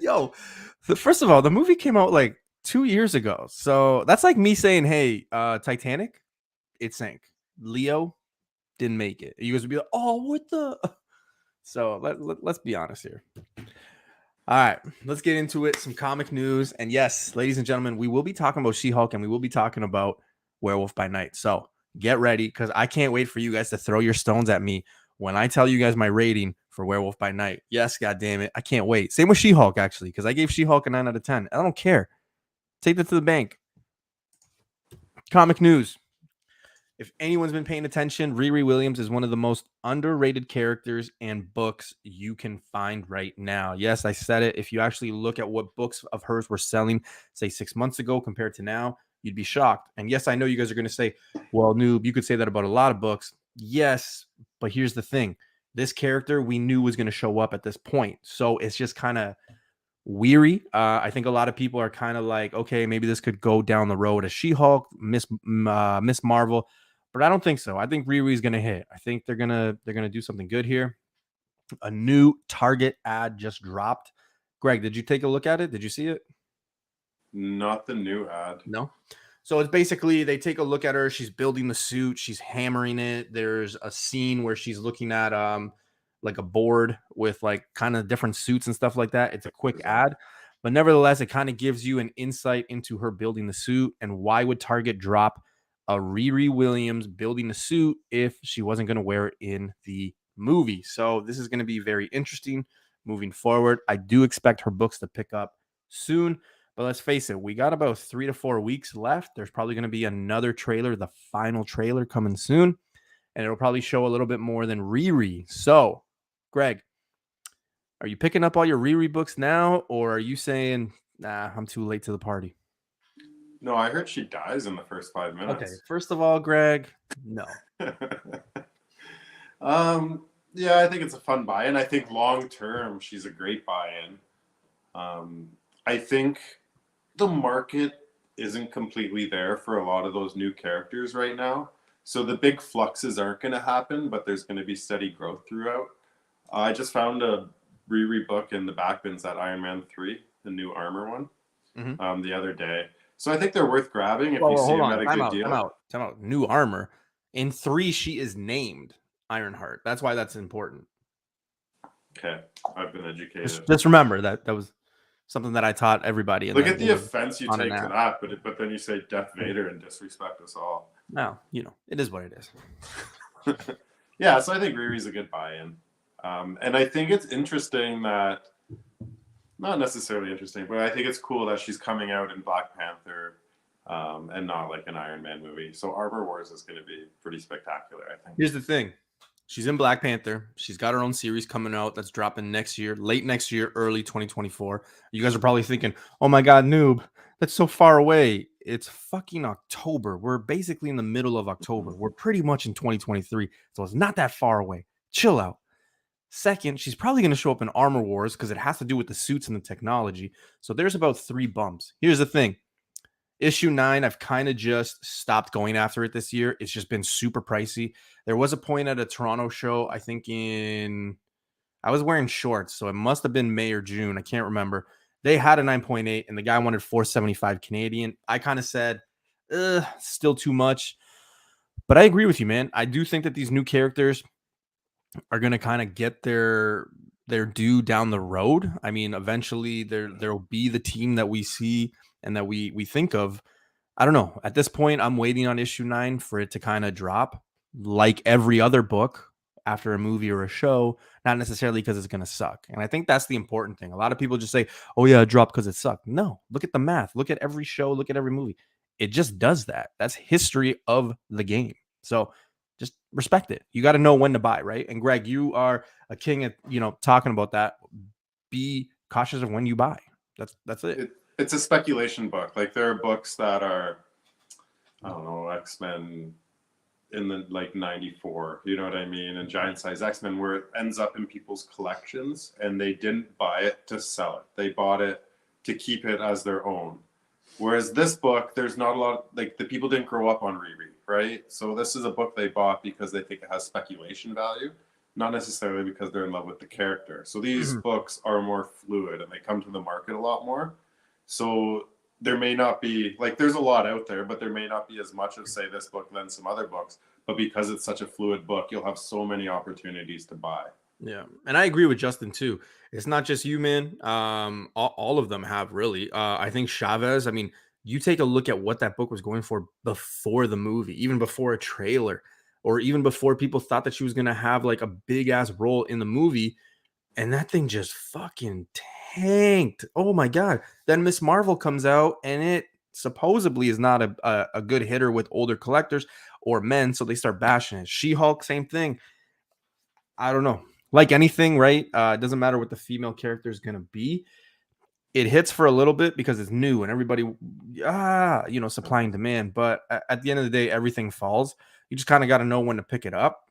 Yo, first of all, the movie came out like 2 years ago. So that's like me saying, hey, Titanic, it sank. Leo didn't make it. You guys would be like, oh, what the? So let's be honest here. All right, let's get into it. Some comic news. And yes, ladies and gentlemen, we will be talking about She-Hulk, and we will be talking about Werewolf by Night. So get ready, because I can't wait for you guys to throw your stones at me when I tell you guys my rating for Werewolf by Night. Yes, God damn it. I can't wait. Same with She-Hulk, actually, because I gave She-Hulk a 9 out of 10. I don't care. Take that to the bank. Comic news. If anyone's been paying attention, Riri Williams is one of the most underrated characters and books you can find right now. Yes, I said it. If you actually look at what books of hers were selling, say 6 months ago compared to now, you'd be shocked. And yes, I know you guys are going to say, well, Noob, you could say that about a lot of books. Yes, but here's the thing. This character we knew was going to show up at this point. So it's just kind of weary. I think a lot of people are kind of like, okay, maybe this could go down the road as She-Hulk, Miss Marvel. But I don't think so. I think Riri's going to hit. I think they're going to do something good here. A new Target ad just dropped. Greg, did you take a look at it? Did you see it? Not the new ad. No. So it's basically they take a look at her. She's building the suit. She's hammering it. There's a scene where she's looking at like a board with like kind of different suits and stuff like that. It's a quick ad, but nevertheless, it kind of gives you an insight into her building the suit. And why would Target drop a Riri Williams building the suit if she wasn't going to wear it in the movie? So this is going to be very interesting moving forward. I do expect her books to pick up soon, but let's face it, we got about 3 to 4 weeks left. There's probably going to be another trailer, the final trailer coming soon, and it'll probably show a little bit more than Riri. So, Greg, are you picking up all your Riri books now, or are you saying, nah, I'm too late to the party? No, I heard she dies in the first 5 minutes. Okay, first of all, Greg, no. Yeah, I think it's a fun buy-in. I think long term, she's a great buy-in. I think the market isn't completely there for a lot of those new characters right now. So the big fluxes aren't going to happen, but there's going to be steady growth throughout. I just found a Riri book in the back bins at Iron Man 3, the new armor one, the other day. So I think they're worth grabbing if you see Hold them on. at a Time good out. Time deal. out. Time out. New armor. In 3, she is named Ironheart. That's why that's important. Okay, I've been educated. Just remember that was something that I taught everybody. Look at the offense you on an take to app. that, but then you say Death Vader and disrespect us all. No, it is what it is. Yeah, so I think Riri's a good buy-in. And I think it's interesting that, not necessarily interesting, but I think it's cool that she's coming out in Black Panther and not like an Iron Man movie. So Armor Wars is going to be pretty spectacular, I think. Here's the thing. She's in Black Panther. She's got her own series coming out that's dropping next year, late next year, early 2024. You guys are probably thinking, oh my God, noob, that's so far away. It's fucking October. We're basically in the middle of October. We're pretty much in 2023. So it's not that far away. Chill out. Second, she's probably going to show up in Armor Wars because it has to do with the suits and the technology. So there's about 3 bumps. Here's the thing. Issue 9, I've kind of just stopped going after it this year. It's just been super pricey. There was a point at a Toronto show, I think I was wearing shorts, so it must have been May or June. I can't remember. They had a 9.8 and the guy wanted 475 Canadian. I kind of said, still too much. But I agree with you, man. I do think that these new characters are going to kind of get their due down the road. I mean, eventually there'll be the team that we see and that we think of. I don't know. At this point, I'm waiting on issue 9 for it to kind of drop like every other book after a movie or a show, not necessarily because it's going to suck. And I think that's the important thing. A lot of people just say, oh yeah, it dropped because it sucked. No, look at the math. Look at every show. Look at every movie. It just does that. That's history of the game. So just respect it. You got to know when to buy, right? And Greg, you are a king at, talking about that. Be cautious of when you buy. That's it. It's a speculation book. Like there are books that are, I don't know, X-Men in the like 94, you know what I mean? And giant size X-Men where it ends up in people's collections and they didn't buy it to sell it. They bought it to keep it as their own. Whereas this book, there's not a lot, like the people didn't grow up on Riri, right? So this is a book they bought because they think it has speculation value, not necessarily because they're in love with the character. So these books are more fluid and they come to the market a lot more. So there may not be, like there's a lot out there, but there may not be as much of, say, this book than some other books. But because it's such a fluid book, you'll have so many opportunities to buy. Yeah. And I agree with Justin too. It's not just you, man. All of them have really. I think Chavez, I mean, you take a look at what that book was going for before the movie, even before a trailer, or even before people thought that she was going to have like a big ass role in the movie. And that thing just fucking tanked. Oh my God. Then Miss Marvel comes out and it supposedly is not a good hitter with older collectors or men. So they start bashing it. She-Hulk, same thing. I don't know. Like anything, right? It doesn't matter what the female character is going to be. It hits for a little bit because it's new and everybody, supply and demand. But at the end of the day, everything falls. You just kind of got to know when to pick it up.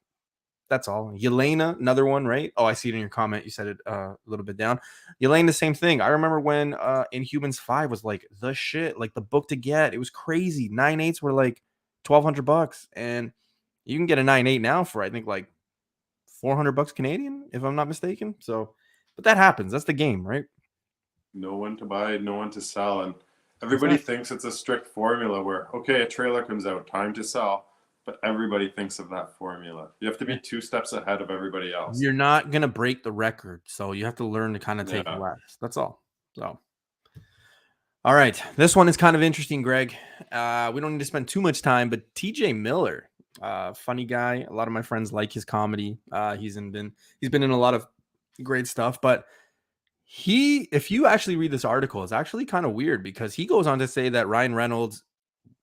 That's all. Yelena, another one, right? Oh, I see it in your comment. You said it a little bit down. Yelena, the same thing. I remember when Inhumans 5 was like the shit, like the book to get. It was crazy. 9/8s were like $1,200, and you can get a 9/8 now for I think like $400 Canadian, if I'm not mistaken. So, but that happens. That's the game, right? No one to buy, no one to sell, and everybody thinks it's a strict formula where okay, a trailer comes out, time to sell. But everybody thinks of that formula. You have to be 2 steps ahead of everybody else. You're not going to break the record. So you have to learn to kind of take less. That's all. So, all right. This one is kind of interesting, Greg. We don't need to spend too much time, but TJ Miller, funny guy. A lot of my friends like his comedy. He's been in a lot of great stuff, but if you actually read this article, it's actually kind of weird because he goes on to say that Ryan Reynolds,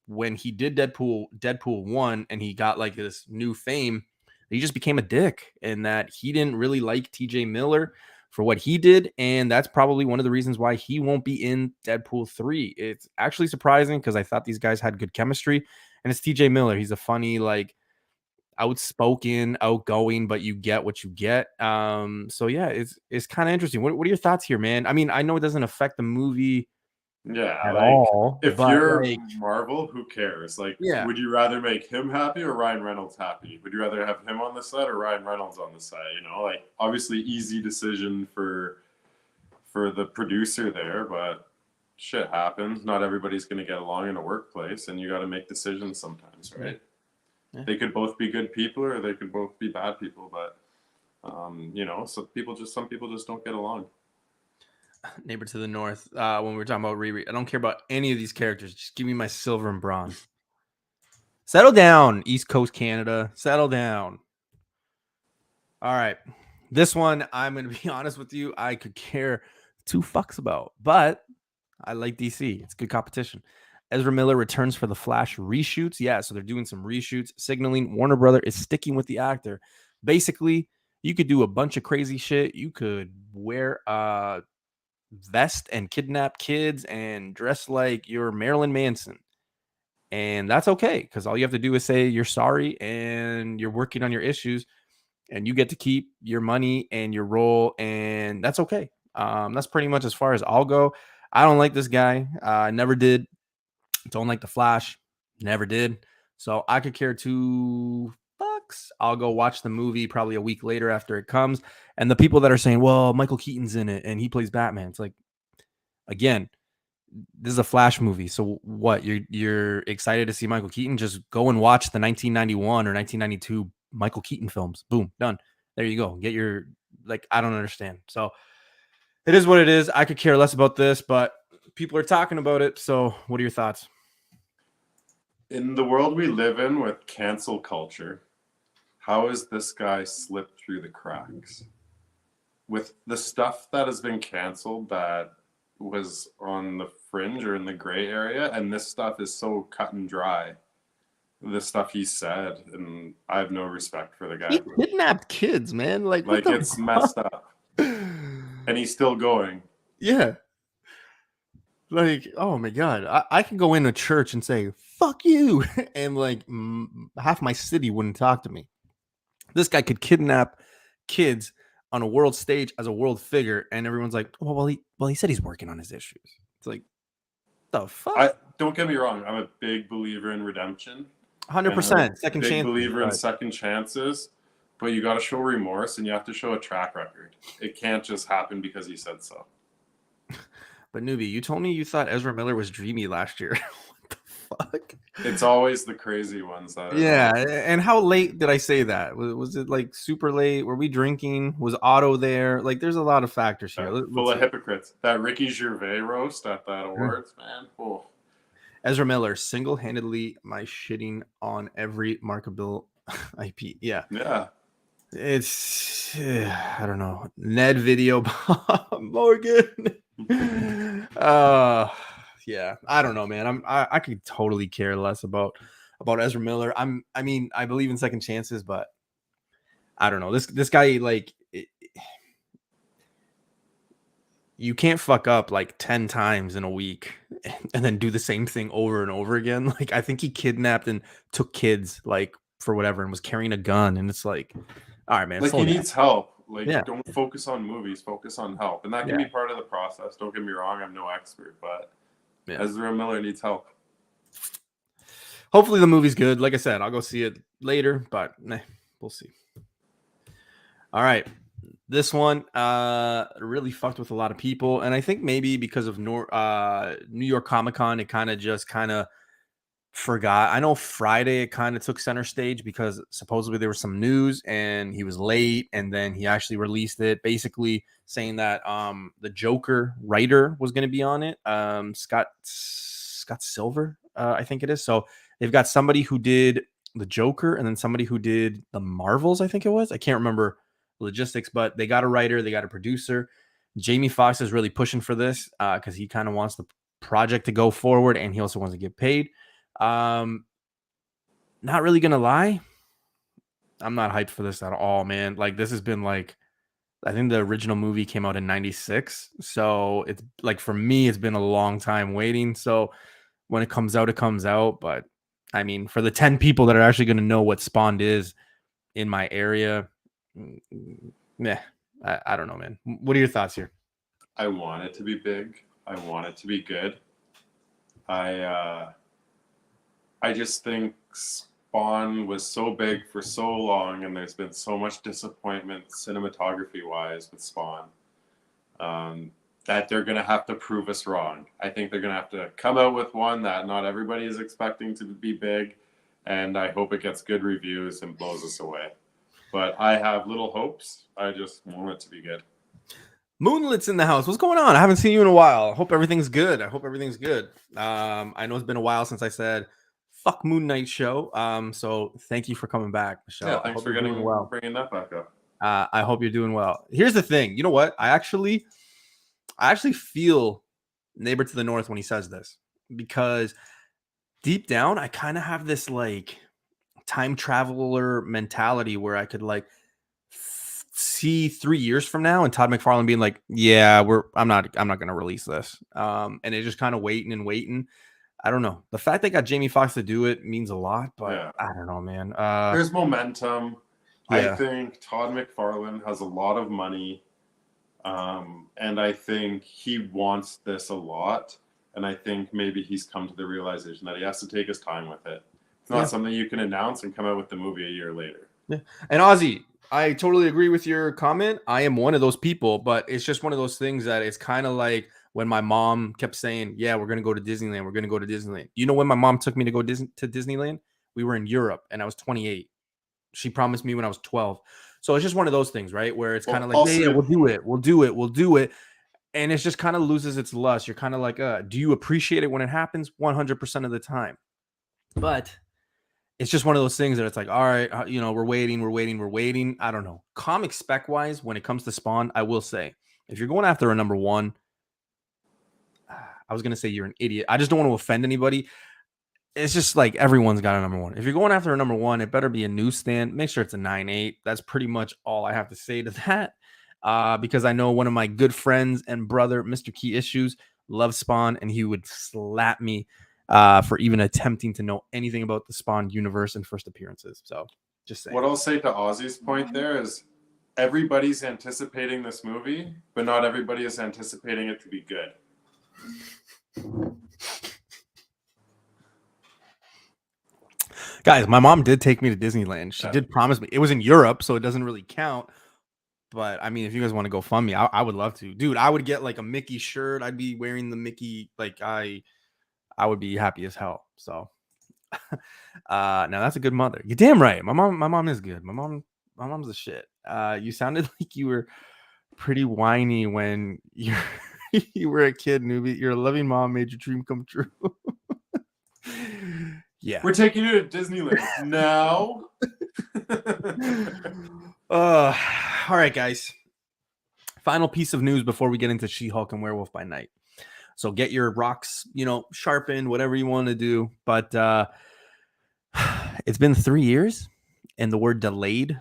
when he did Deadpool 1 and he got like this new fame, he just became a dick and that he didn't really like TJ Miller for what he did. And that's probably one of the reasons why he won't be in Deadpool 3. It's actually surprising because I thought these guys had good chemistry, and it's TJ Miller. He's a funny, like, outspoken, outgoing, but you get what you get. So yeah, it's kind of interesting. What are your thoughts here, man? I mean, I know it doesn't affect the movie Yeah, at like all, if but you're like, Marvel, who cares? Like, yeah, would you rather make him happy or Ryan Reynolds happy? Would you rather have him on the set or Ryan Reynolds on the set? You know, like obviously easy decision for the producer there, but shit happens. Not everybody's going to get along in a workplace, and you got to make decisions sometimes, right? Yeah. They could both be good people, or they could both be bad people, but you know, some people just don't get along. Neighbor to the North. When we were talking about Riri, I don't care about any of these characters. Just give me my silver and bronze. Settle down, East Coast Canada. Settle down. All right. This one, I'm going to be honest with you, I could care two fucks about, but I like DC. It's good competition. Ezra Miller returns for the Flash reshoots. Yeah, so they're doing some reshoots, signaling Warner Brother is sticking with the actor. Basically, you could do a bunch of crazy shit. You could wear a vest and kidnap kids and dress like you're Marilyn Manson. And that's okay, because all you have to do is say you're sorry and you're working on your issues, and you get to keep your money and your role, and that's okay. That's pretty much as far as I'll go. I don't like this guy. Never did. Don't like the Flash. Never did. So I could care two fucks. I'll go watch the movie probably a week later after it comes. And the people that are saying, well, Michael Keaton's in it and he plays Batman. It's like, again, this is a Flash movie. So what? You're excited to see Michael Keaton? Just go and watch the 1991 or 1992 Michael Keaton films. Boom, done. There you go. Get your, like, I don't understand. So it is what it is. I could care less about this, but people are talking about it. So what are your thoughts? In the world we live in with cancel culture, how has this guy slipped through the cracks? With the stuff that has been canceled that was on the fringe or in the gray area, and this stuff is so cut and dry. The stuff he said, and I have no respect for the guy. He kidnapped kids, man. Like it's messed up. And he's still going. Yeah. Like, oh my God. I can go into church and say, fuck you. And like half my city wouldn't talk to me. This guy could kidnap kids on a world stage as a world figure, and everyone's like, oh, well, he said he's working on his issues. It's like, the fuck? Don't get me wrong. I'm a big believer in redemption. 100%. Second chance. Big believer in second chances, but you got to show remorse and you have to show a track record. It can't just happen because he said so. But Newbie, you told me you thought Ezra Miller was dreamy last year. What the fuck? It's always the crazy ones that. Yeah, and how late did I say that? Was it like super late? Were we drinking? Was Otto there? Like, there's a lot of factors here. Full of hypocrites. That Ricky Gervais roast at that awards, man. Oh. Ezra Miller single-handedly my shitting on every markable IP. Yeah. Yeah. It's I don't know. Ned video Morgan. Yeah, I don't know, man. I could totally care less about Ezra Miller. I mean, I believe in second chances, but I don't know. This guy, like, you can't fuck up like 10 times in a week and then do the same thing over and over again. Like, I think he kidnapped and took kids, like, for whatever, and was carrying a gun, and it's like, all right, man. Like, he needs help. Like, yeah. Don't focus on movies, focus on help. And that can be part of the process. Don't get me wrong, I'm no expert, but Ezra Miller needs help. Hopefully the movie's good. Like I said, I'll go see it later, but we'll see. All right. This one really fucked with a lot of people. And I think maybe because of New York Comic Con, it kind of forgot. I know Friday it kind of took center stage because supposedly there was some news and he was late, and then he actually released it, basically saying that the Joker writer was going to be on it. Scott Silver, I think it is. So they've got somebody who did the Joker and then somebody who did the Marvels, I think it was. I can't remember logistics, but they got a writer, they got a producer. Jamie Foxx is really pushing for this because he kind of wants the project to go forward, and he also wants to get paid. Not really gonna lie, I'm not hyped for this at all, man. Like, this has been like, I think the original movie came out in 96, so it's like, for me, it's been a long time waiting. So when it comes out, but I mean, for the 10 people that are actually going to know what Spawn is in my area, yeah, I don't know, man. What are your thoughts here? I want it to be big. I want it to be good. I just think Spawn was so big for so long, and there's been so much disappointment cinematography-wise with Spawn, that they're going to have to prove us wrong. I think they're going to have to come out with one that not everybody is expecting to be big, and I hope it gets good reviews and blows us away. But I have little hopes. I just want it to be good. Moonlit's in the house. What's going on? I haven't seen you in a while. I hope everything's good. I know it's been a while since I said fuck Moon Knight show. So thank you for coming back, Michelle. Yeah, thanks for bringing that back up. I hope you're doing well. Here's the thing. You know what? I actually feel Neighbor to the North when he says this, because deep down I kind of have this like time traveler mentality where I could like see 3 years from now and Todd McFarlane being like, yeah, I'm not going to release this. And it's just kind of waiting. I don't know. The fact they got Jamie Foxx to do it means a lot, but yeah. I don't know, man. There's momentum. Yeah. I think Todd McFarlane has a lot of money. And I think he wants this a lot. And I think maybe he's come to the realization that he has to take his time with it. It's not something you can announce and come out with the movie a year later. Yeah. And Ozzy, I totally agree with your comment. I am one of those people, but it's just one of those things that it's kind of like when my mom kept saying, yeah, we're going to go to Disneyland. We're going to go to Disneyland. You know when my mom took me to go to Disneyland? We were in Europe and I was 28. She promised me when I was 12. So it's just one of those things, right? Where it's kind of like, also, yeah, we'll do it. And it just kind of loses its lust. You're kind of like, do you appreciate it when it happens? 100% of the time. But it's just one of those things that it's like, all right, we're waiting. I don't know. Comic spec wise, when it comes to Spawn, I will say, if you're going after a number one, I was going to say you're an idiot. I just don't want to offend anybody. It's just like everyone's got a number one. If you're going after a number one, it better be a newsstand. Make sure it's a 9.8. That's pretty much all I have to say to that. Because I know one of my good friends and brother, Mr. Key Issues, loves Spawn, and he would slap me for even attempting to know anything about the Spawn universe and first appearances. So just saying. What I'll say to Ozzy's point there is everybody's anticipating this movie, but not everybody is anticipating it to be good. Guys, my mom did take me to Disneyland. She did promise me. It was in Europe, so it doesn't really count. But I mean, if you guys want to go fund me, I would love to. Dude, I would get like a Mickey shirt. I'd be wearing the Mickey. Like I would be happy as hell. So now that's a good mother. You're damn right. My mom is good. My mom's the shit. You sounded like you were pretty whiny when you were a kid, Newbie. Your loving mom made your dream come true. Yeah. We're taking you to Disneyland now. All right, guys. Final piece of news before we get into She-Hulk and Werewolf by Night. So get your rocks, sharpened, whatever you want to do. But it's been 3 years, and the word delayed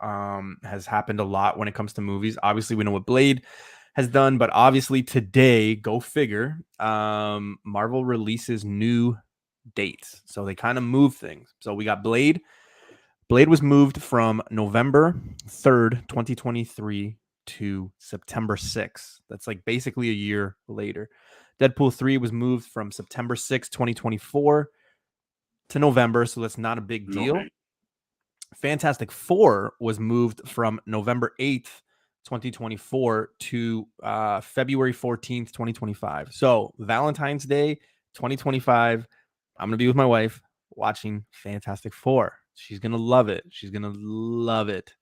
has happened a lot when it comes to movies. Obviously, we know what Blade has done, but obviously today, go figure, Marvel releases new dates. So they kind of move things. So we got Blade. Blade was moved from November 3rd, 2023 to September 6th. That's like basically a year later. Deadpool 3 was moved from September 6th, 2024 to November. So that's not a big deal. Okay. Fantastic Four was moved from November 8th, 2024 to February 14th, 2025. So Valentine's Day, 2025. I'm going to be with my wife watching Fantastic Four. She's going to love it. She's going to love it.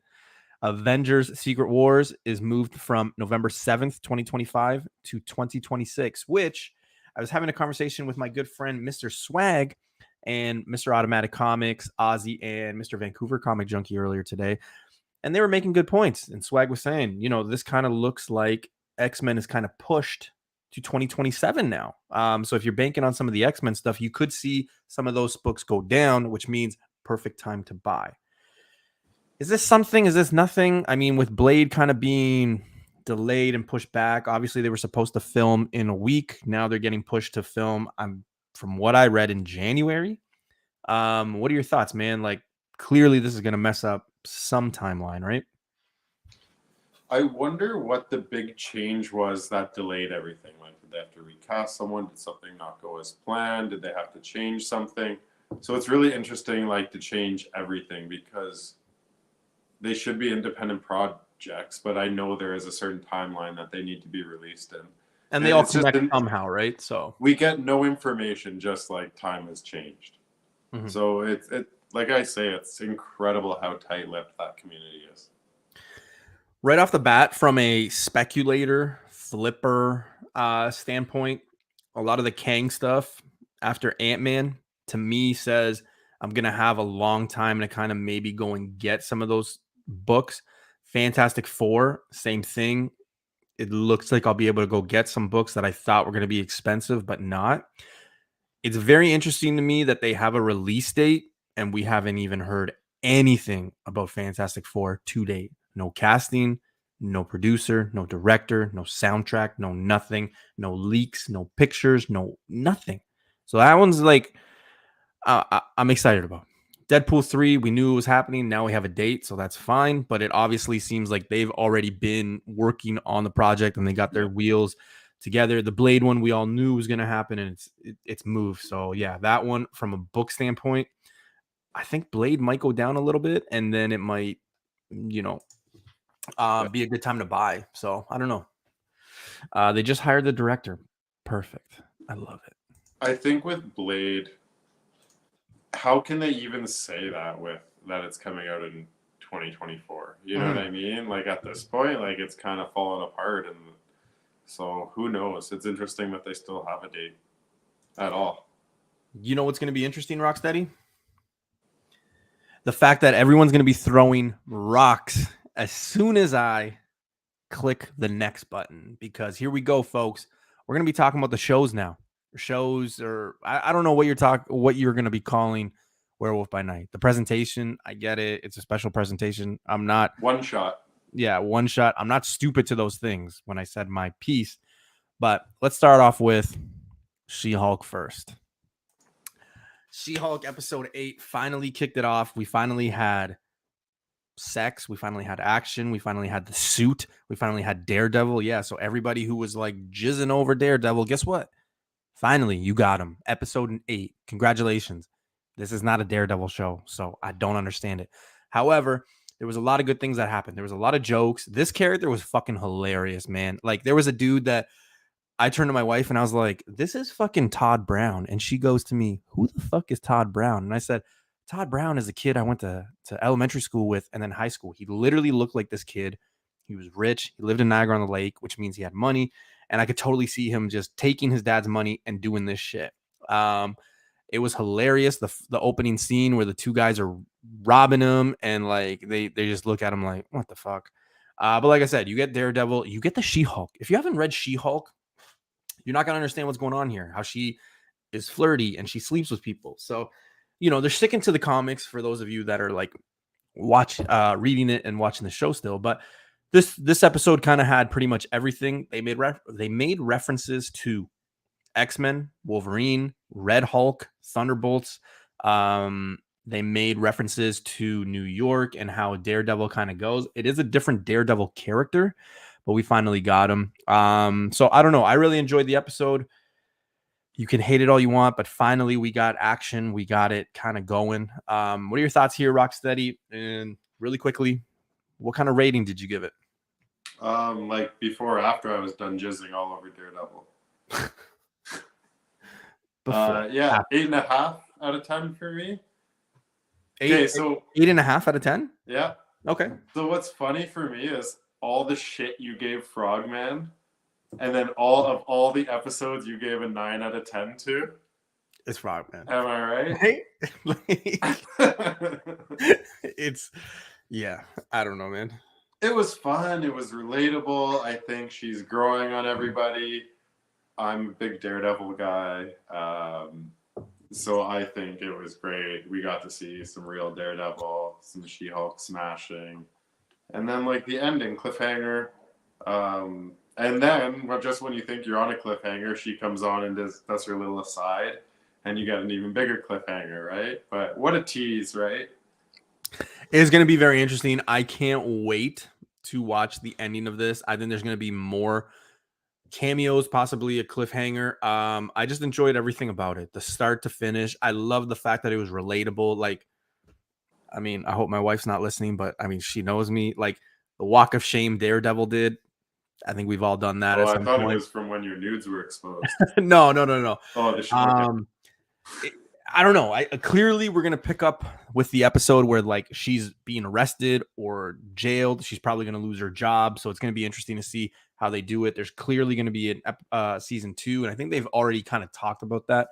Avengers Secret Wars is moved from November 7th, 2025 to 2026, which I was having a conversation with my good friend, Mr. Swag, and Mr. Automatic Comics, Ozzy, and Mr. Vancouver Comic Junkie earlier today. And they were making good points. And Swag was saying, this kind of looks like X-Men is kind of pushed to 2027 now. So if you're banking on some of the X-Men stuff, you could see some of those books go down, which means perfect time to buy. Is this something? Is this nothing? I mean, with Blade kind of being delayed and pushed back, obviously they were supposed to film in a week. Now they're getting pushed to film, from what I read, in January. What are your thoughts, man? Like, clearly this is going to mess up some timeline, right? I wonder what the big change was that delayed everything. Like, did they have to recast someone? Did something not go as planned? Did they have to change something? So it's really interesting, like, to change everything because they should be independent projects, but I know there is a certain timeline that they need to be released in. And they all It's just connect somehow, right? So we get no information, just like time has changed. So it like I say, it's incredible how tight-lipped that community is. right off the bat, from a speculator flipper standpoint, a lot of the Kang stuff after Ant-Man to me says I'm gonna have a long time to kind of maybe go and get some of those books. Fantastic Four, same thing. It looks like I'll be able to go get some books that I thought were going to be expensive, but not. It's very interesting to me that they have a release date and we haven't even heard anything about Fantastic Four to date. No casting, no producer, no director, no soundtrack, no nothing, no leaks, no pictures, no nothing. So that one's like, I'm excited about. Deadpool 3, we knew it was happening. Now we have a date, so that's fine. But it obviously seems like they've already been working on the project and they got their wheels together. The Blade one we all knew was going to happen and it's moved. So yeah, that one from a book standpoint, I think Blade might go down a little bit and then it might, you know, be a good time to buy. So I don't know. They just hired the director. Perfect. I love it. I think with Blade, how can they even say that with that it's coming out in 2024? You know what I mean? Like at this point, like it's kind of fallen apart, and so who knows? It's interesting that they still have a date at all. You know what's going to be interesting, Rocksteady? The fact that everyone's going to be throwing rocks as soon as I click the next button, because here we go, folks. We're going to be talking about the shows now. Shows, or I don't know what you're going to be calling Werewolf by Night. The presentation, I get it. It's a special presentation. I'm not one shot. Yeah, one shot. I'm not stupid to those things when I said my piece. But let's start off with She-Hulk first. She-Hulk episode 8 finally kicked it off. We finally had sex. We finally had action. We finally had the suit. We finally had Daredevil. Yeah, so everybody who was like jizzing over Daredevil, guess what? Finally, you got him. Episode 8. Congratulations. This is not a Daredevil show, so I don't understand it. However, there was a lot of good things that happened. There was a lot of jokes. This character was fucking hilarious, man. Like, there was a dude that I turned to my wife and I was like, this is fucking Todd Brown. And she goes to me, who the fuck is Todd Brown? And I said, Todd Brown is a kid I went to elementary school with and then high school. He literally looked like this kid. He was rich. He lived in Niagara on the Lake, which means he had money. And I could totally see him just taking his dad's money and doing this shit. It was hilarious. The opening scene where the two guys are robbing him and like they just look at him like, what the fuck? But like I said, you get Daredevil, you get the She-Hulk. If you haven't read She-Hulk, you're not going to understand what's going on here, how she is flirty and she sleeps with people. So, they're sticking to the comics for those of you that are like reading it and watching the show still. But this episode kind of had pretty much everything. They made references to X-Men, Wolverine, Red Hulk, Thunderbolts. They made references to New York and how Daredevil kind of goes. It is a different Daredevil character, but we finally got him. So I don't know. I really enjoyed the episode. You can hate it all you want, but finally we got action. We got it kind of going. What are your thoughts here, Rocksteady? And really quickly, what kind of rating did you give it? Like before or after I was done jizzing all over Daredevil. Yeah, after. 8.5 out of 10 for me. Okay, so 8.5 out of 10? Yeah. Okay. So what's funny for me is all the shit you gave Frogman, and then all the episodes you gave a 9 out of 10 to. It's Frogman. Am I right? Yeah, I don't know, man. It was fun. It was relatable. I think she's growing on everybody. I'm a big Daredevil guy. So I think it was great. We got to see some real Daredevil, some She-Hulk smashing. And then like the ending, cliffhanger. And then just when you think you're on a cliffhanger, she comes on and does her little aside. and you get an even bigger cliffhanger, right? But what a tease, right? It's going to be very interesting. I can't wait to watch the ending of this. I think there's going to be more cameos, possibly a cliffhanger. I just enjoyed everything about it, the start to finish. I love the fact that it was relatable. Like, I mean, I hope my wife's not listening, but I mean, she knows me. Like the walk of shame Daredevil did. I think we've all done that Oh, at I some thought it point. was from when your nudes were exposed. No. Oh, the show. Okay. it- I don't know. I clearly we're gonna pick up with the episode where like she's being arrested or jailed. She's probably gonna lose her job, so it's gonna be interesting to see how they do it. There's clearly gonna be an season 2, and I think they've already kind of talked about that.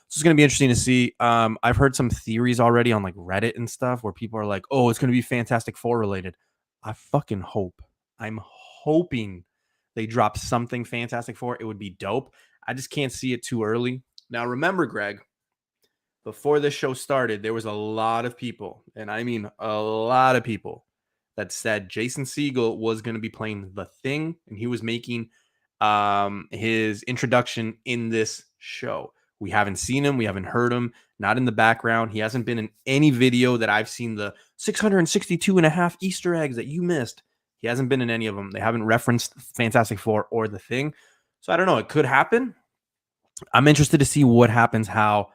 So it's gonna be interesting to see. I've heard some theories already on like Reddit and stuff where people are like, "Oh, it's gonna be Fantastic Four related." I fucking hope. I'm hoping they drop something Fantastic Four. It would be dope. I just can't see it too early. Now, remember, Greg, before this show started, there was a lot of people, and I mean a lot of people, that said Jason Segel was going to be playing the Thing, and he was making his introduction in this show. We haven't seen him. We haven't heard him. Not in the background. He hasn't been in any video that I've seen. The 662 and a half Easter eggs that you missed. He hasn't been in any of them. They haven't referenced Fantastic Four or the Thing. So I don't know. It could happen. I'm interested to see what happens, how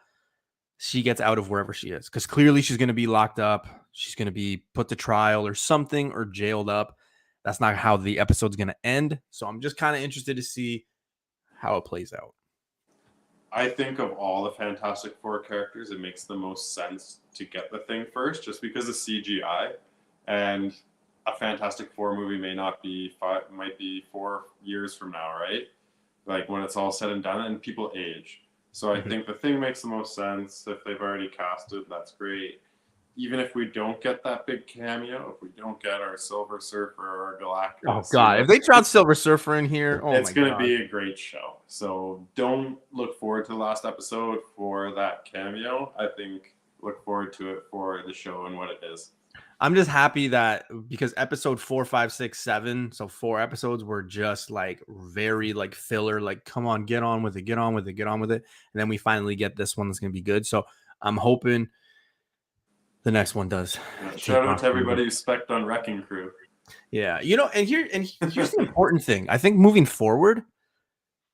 she gets out of wherever she is, because clearly she's going to be locked up. She's going to be put to trial or something, or jailed up. That's not how the episode's going to end. So I'm just kind of interested to see how it plays out. I think of all the Fantastic Four characters, it makes the most sense to get the Thing first, just because of CGI. And a Fantastic Four movie may not be might be 4 years from now, right? Like when it's all said and done, and people age. So I think the Thing makes the most sense. If they've already casted, that's great. Even if we don't get that big cameo, if we don't get our Silver Surfer or Galactus, Oh God! If they drop Silver Surfer in here, it's going to be a great show. So don't look forward to the last episode for that cameo. I think look forward to it for the show and what it is. I'm just happy that because episode 4, 5, 6, 7, so 4 episodes were just like very like filler, like come on, get on with it, get on with it, get on with it. And then we finally get this one that's going to be good. So I'm hoping the next one does. Shout out to everybody who spec'd on Wrecking Crew. Yeah, you know, and here's the important thing. I think moving forward,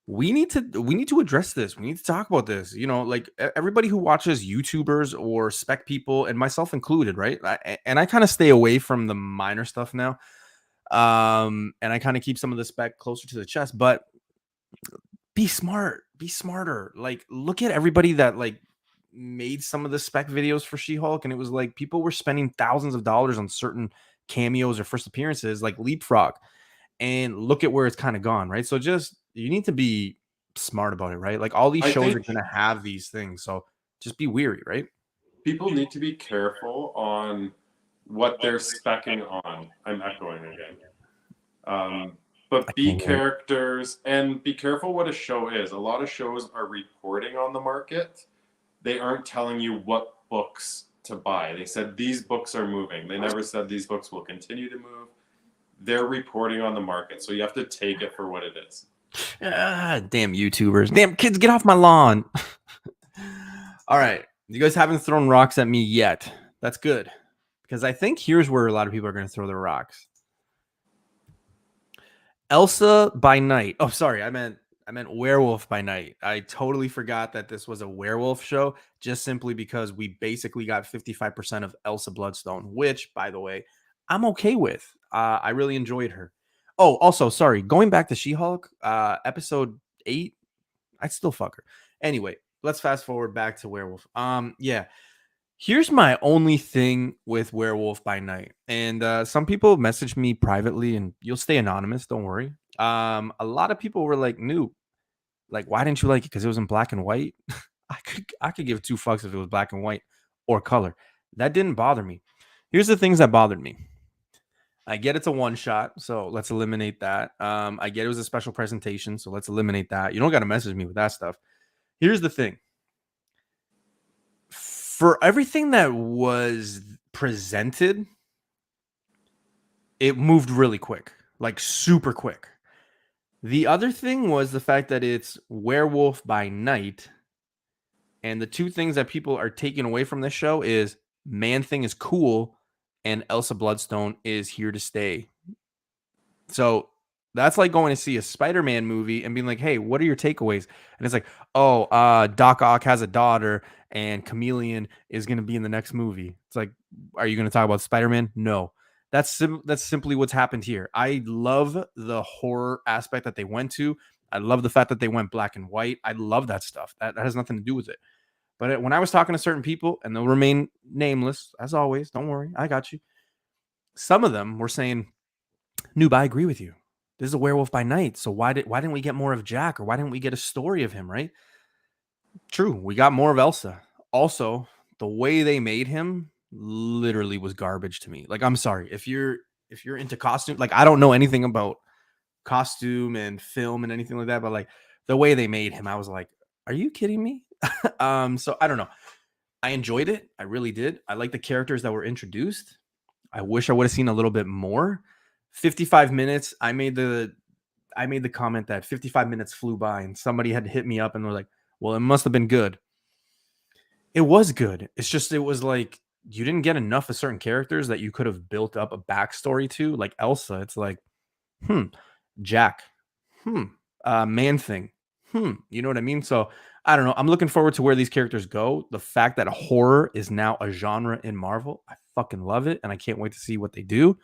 we need to address this. We need to talk about this. You know, like everybody who watches YouTubers or spec people, and myself included, right? I kind of stay away from the minor stuff now. And I kind of keep some of the spec closer to the chest, but be smart, be smarter. Like, look at everybody that like made some of the spec videos for She-Hulk, and it was like people were spending thousands of dollars on certain cameos or first appearances, like Leapfrog, and look at where it's kind of gone, right? So just you need to be smart about it, right? Like all these shows are going to have these things, so just be weary, right? People need to be careful on what they're specking on. I'm echoing again. But be characters and be careful what a show is. A lot of shows are reporting on the market. They aren't telling you what books to buy. They said these books are moving. They never said these books will continue to move. They're reporting on the market, so you have to take it for what it is. Damn YouTubers. Damn kids, get off my lawn. All right. You guys haven't thrown rocks at me yet. That's good. Because I think here's where a lot of people are going to throw their rocks. Elsa by Night. Oh, sorry. I meant Werewolf by Night. I totally forgot that this was a werewolf show, just simply because we basically got 55% of Elsa Bloodstone, which, by the way, I'm okay with. I really enjoyed her. Oh, also, sorry. Going back to She-Hulk, episode 8, I'd still fuck her. Anyway, let's fast forward back to Werewolf. Yeah. Here's my only thing with Werewolf by Night. And some people messaged me privately, and you'll stay anonymous, don't worry. A lot of people were like, "Noob, like, why didn't you like it? Because it was in black and white." I could give 2 fucks if it was black and white or color. That didn't bother me. Here's the things that bothered me. I get it's a one shot, so let's eliminate that. I get it was a special presentation, so let's eliminate that. You don't got to message me with that stuff. Here's the thing. For everything that was presented, it moved really quick, like super quick. The other thing was the fact that it's Werewolf by Night, And the two things that people are taking away from this show is Man-Thing is cool and Elsa Bloodstone is here to stay. So that's like going to see a Spider-Man movie and being like, hey, what are your takeaways? And it's like, oh, Doc Ock has a daughter and Chameleon is going to be in the next movie. It's like, are you going to talk about Spider-Man? No. That's simply what's happened here. I love the horror aspect that they went to. I love the fact that they went black and white. I love that stuff. That has nothing to do with it. But when I was talking to certain people, and they'll remain nameless, as always, don't worry, I got you. Some of them were saying, Noob, I agree with you. This is a Werewolf by Night. So why didn't we get more of Jack, or why didn't we get a story of him, right? True, we got more of Elsa. Also, the way they made him literally was garbage to me. Like, I'm sorry. If you're into costume, like, I don't know anything about costume and film and anything like that, but like the way they made him, I was like, are you kidding me? So I don't know. I enjoyed it. I really did. I like the characters that were introduced. I wish I would have seen a little bit more. 55 minutes. I made the comment that 55 minutes flew by, and somebody had hit me up and they're like, well, it must have been good. It was good. It's just, it was like, you didn't get enough of certain characters that you could have built up a backstory to. Like Elsa, it's like, Jack, Man-Thing, you know what I mean? So I don't know. I'm looking forward to where these characters go. The fact that horror is now a genre in Marvel, I fucking love it, and I can't wait to see what they do.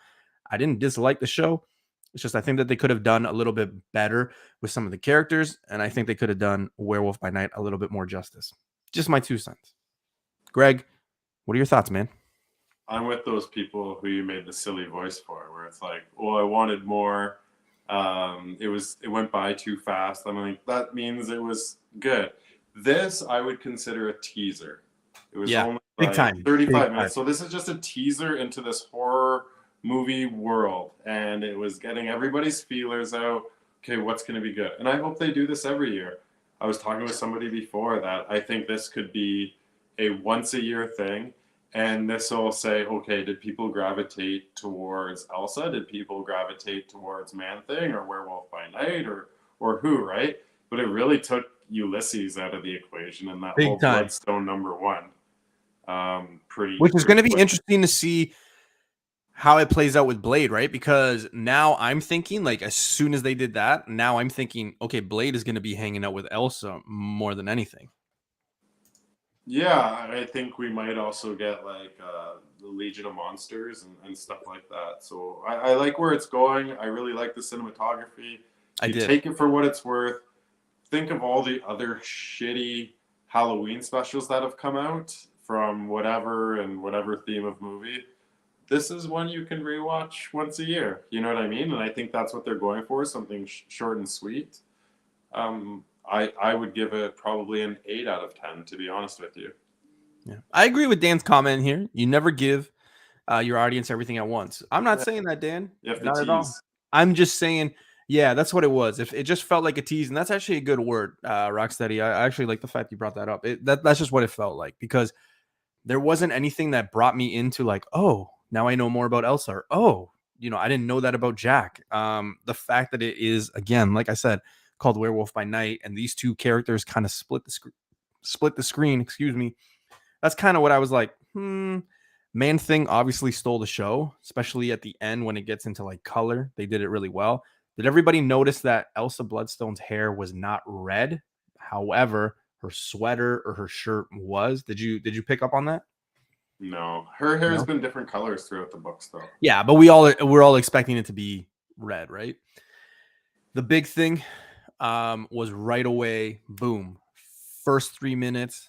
I didn't dislike the show. It's just, I think that they could have done a little bit better with some of the characters, and I think they could have done Werewolf by Night a little bit more justice. Just my 2 cents. Greg, what are your thoughts, man? I'm with those people who you made the silly voice for, where it's like, oh, I wanted more. It went by too fast. I'm like, that means it was good. This I would consider a teaser. It was only big time 35 minutes. So this is just a teaser into this horror movie world, and it was getting everybody's feelers out. Okay, what's going to be good? And I hope they do this every year. I was talking with somebody before that I think this could be a once a year thing. And this will say, okay, did people gravitate towards Elsa? Did people gravitate towards Man-Thing or Werewolf by Night or who, right? But it really took Ulysses out of the equation and that Big whole time. Bloodstone #1. Which is going to be interesting to see how it plays out with Blade, right? Because now I'm thinking, like, as soon as they did that, now I'm thinking, okay, Blade is going to be hanging out with Elsa more than anything. Yeah, I think we might also get like the Legion of Monsters and stuff like that. So I like where it's going. I really like the cinematography. Take it for what it's worth. Think of all the other shitty Halloween specials that have come out from whatever theme of movie. This is one you can rewatch once a year. You know what I mean? And I think that's what they're going for, something short and sweet. I would give it probably an 8 out of 10, to be honest with you. Yeah, I agree with Dan's comment here. You never give your audience everything at once. I'm not saying that, Dan. Not at all. I'm just saying, yeah, that's what it was. If it just felt like a tease, and that's actually a good word, Rocksteady. I actually like the fact you brought that up. That's just what it felt like, because there wasn't anything that brought me into like, oh, now I know more about Elsa. Or, oh, I didn't know that about Jack. The fact that it is, again, like I said, called Werewolf by Night, and these two characters kind of split the screen. Excuse me. That's kind of what I was like. Man-Thing obviously stole the show, especially at the end when it gets into like color. They did it really well. Did everybody notice that Elsa Bloodstone's hair was not red? However, her sweater or her shirt was. Did you pick up on that? No, her hair has been different colors throughout the books, though. Yeah, but we're all expecting it to be red, right? The big thing was right away, boom, first 3 minutes,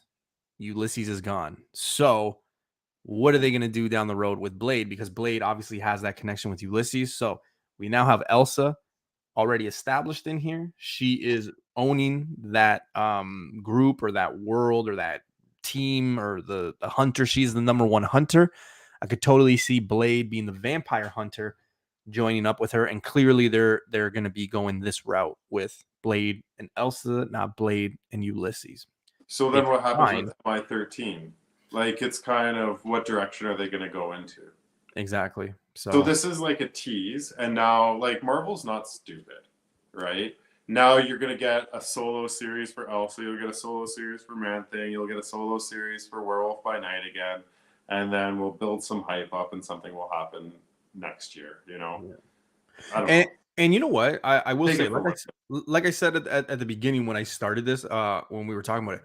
Ulysses is gone. So what are they going to do down the road with Blade? Because Blade obviously has that connection with Ulysses. So we now have Elsa already established in here. She is owning that group or that world or that team or the hunter. She's the #1 hunter. I could totally see Blade being the vampire hunter, joining up with her, and clearly they're going to be going this route with Blade and Elsa, not Blade and Ulysses. So then what happens with MI13? Like, it's kind of, what direction are they going to go into? Exactly. So this is like a tease, and now, like, Marvel's not stupid, right? now you're gonna get a solo series for Elsa. You'll get a solo series for Man Thing. You'll get a solo series for Werewolf by Night again, and then we'll build some hype up, and something will happen next year. You know, I don't know. And you know what? I will Take say, it for like I said at the beginning when I started this, when we were talking about it,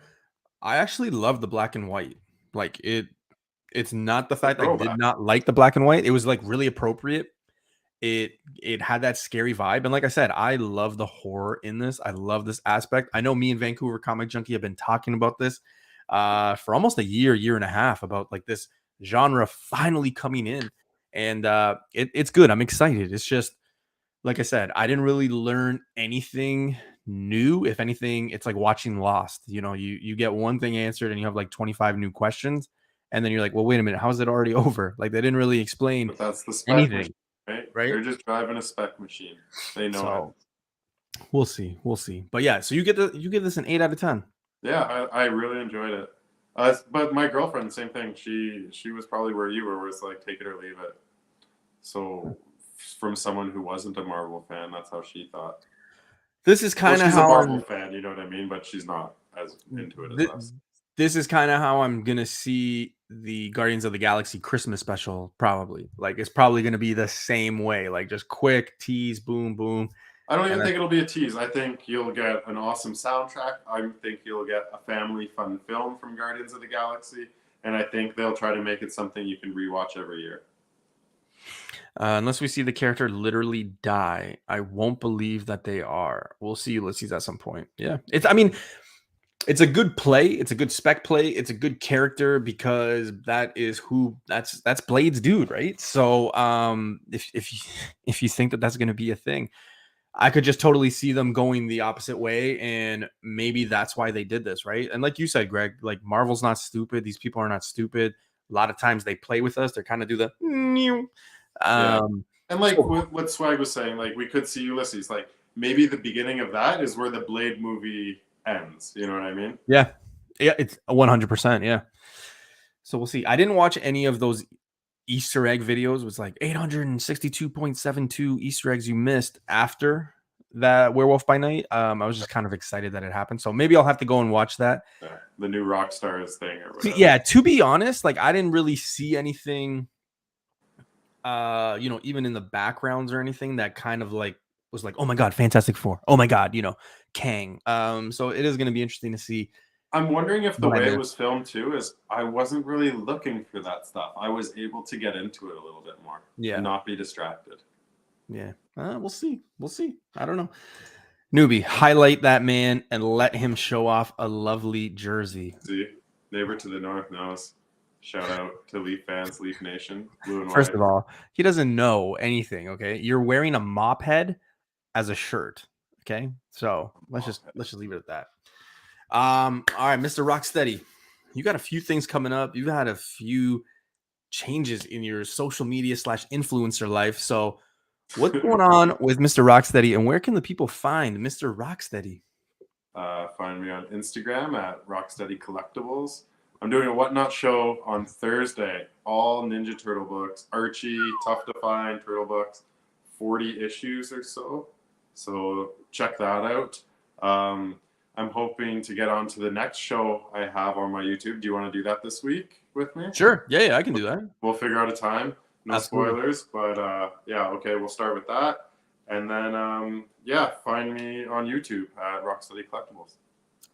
I actually love the black and white. Like it's not the a fact I did throwback. not like the black and white. It was like really appropriate. It had that scary vibe. And like I said, I love the horror in this. I love this aspect. I know me and Vancouver Comic Junkie have been talking about this for almost a year and a half about like this genre finally coming in. And it's good. I'm excited. It's just like I said, I didn't really learn anything new. If anything, it's like watching Lost. You know, you get one thing answered and you have like 25 new questions. And then you're like, well, wait a minute, how is it already over? Like they didn't really explain But that's the spec machine, anything, right? right? They're just driving a spec machine. They know So it. we'll see. We'll see. But yeah, so you give this an 8 out of 10. Yeah, I really enjoyed it. But my girlfriend, same thing. She was probably where you were, was like take it or leave it. So from someone who wasn't a Marvel fan, that's how she thought. This is kind of She's a how Marvel fan, you know what I mean? But she's not as into it as us. this is kind of how I'm gonna see the Guardians of the Galaxy Christmas special. Probably, like it's probably gonna be the same way, like just quick tease, boom, boom. I don't even And think it'll be a tease. I think you'll get an awesome soundtrack. I think you'll get a family fun film from Guardians of the Galaxy, and I think they'll try to make it something you can rewatch every year. Unless we see the character literally die, I won't believe that they are. We'll see Ulysses at some point. Yeah, it's. I mean, it's a good play. It's a good spec play. It's a good character because that's Blade's dude, right? So, if you think that that's going to be a thing, I could just totally see them going the opposite way, and maybe that's why they did this, right? And like you said, Greg, like Marvel's not stupid. These people are not stupid. A lot of times they play with us. They're kind of do the Yeah. um. And like So, what Swag was saying, like we could see Ulysses. Like maybe the beginning of that is where the Blade movie ends. You know what I mean? yeah, it's 100%. Yeah. So we'll see. I didn't watch any of those Easter egg videos. It was like 862.72 Easter eggs you missed after that Werewolf by Night. I was just kind of excited that it happened. So maybe I'll have to go and watch that. Yeah, the new Rockstars thing or whatever. Yeah, to be honest, like I didn't really see anything even in the backgrounds or anything that kind of like was like, oh my god, Fantastic Four. Oh my god, Kang. So it is going to be interesting to see. I'm wondering if the What I way it missed. was filmed too is I wasn't really looking for that stuff. I was able to get into it a little bit more. Yeah. And not be distracted. Yeah. We'll see. We'll see. I don't know. Newbie, highlight that man and let him show off a lovely jersey. See, neighbor to the north knows. Shout out to Leaf fans, Leaf Nation, blue and First white. of all, he doesn't know anything. Okay, you're wearing a mop head as a shirt. Okay, so let's just leave it at that. All right, Mr. Rocksteady, you got a few things coming up. You've had a few changes in your social media / influencer life. So what's going on with Mr. Rocksteady, and where can the people find Mr. Rocksteady? Find me on Instagram at Rocksteady Collectibles. I'm doing a Whatnot show on Thursday. All Ninja Turtle books, Archie, Tough to Find Turtle books, 40 issues or so. So check that out. I'm hoping to get on to the next show I have on my YouTube. Do you want to do that this week with me? Sure. Yeah, I can do that. We'll figure out a time. No Absolutely. spoilers, but yeah, okay, we'll start with that. And then, yeah, find me on YouTube at Rocksteady Collectibles.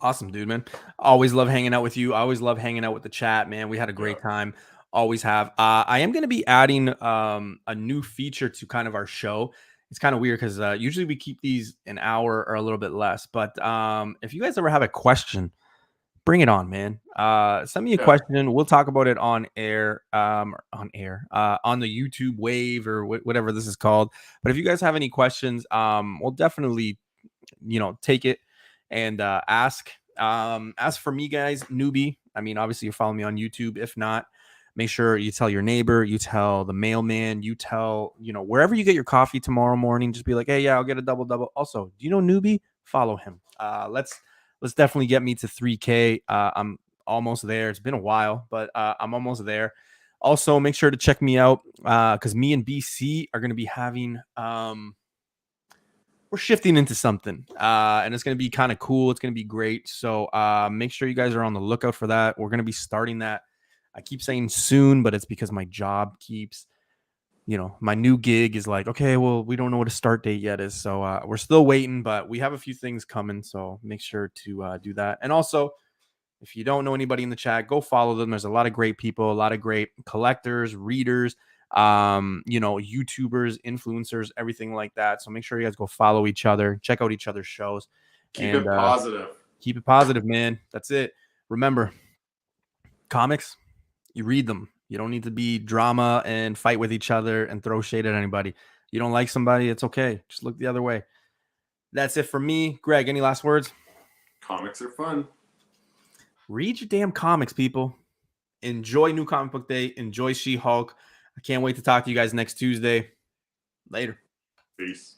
Awesome, dude, man. Always love hanging out with you. I always love hanging out with the chat, man. We had a great time. Always have. I am going to be adding a new feature to kind of our show. It's kind of weird because usually we keep these an hour or a little bit less. But if you guys ever have a question, bring it on, man. Send me a question. We'll talk about it on air, on the YouTube wave or whatever this is called. But if you guys have any questions, we'll definitely, take it and ask. As for me, guys, Newbie, I mean, obviously you're following me on YouTube. If not, make sure you tell your neighbor, you tell the mailman, you tell, wherever you get your coffee tomorrow morning, just be like, hey, yeah, I'll get a double. Also, do you know Newbie? Follow him. Let's definitely get me to 3K. I'm almost there. It's been a while, but I'm almost there. Also, make sure to check me out because me and BC are going to be having we're shifting into something, and it's going to be kind of cool. It's going to be great. So make sure you guys are on the lookout for that. We're going to be starting that. I keep saying soon, but it's because my job keeps, my new gig is like, okay, well, we don't know what a start date yet is. So we're still waiting, but we have a few things coming. So make sure to do that. And also, if you don't know anybody in the chat, go follow them. There's a lot of great people, a lot of great collectors, readers, YouTubers, influencers, everything like that. So make sure you guys go follow each other, check out each other's shows. Keep it positive. Keep it positive, man. That's it. Remember, comics, you read them. You don't need to be drama and fight with each other and throw shade at anybody. You don't like somebody, it's okay. Just look the other way. That's it for me. Greg, any last words? Comics are fun. Read your damn comics, people. Enjoy New Comic Book Day. Enjoy She-Hulk. I can't wait to talk to you guys next Tuesday. Later. Peace.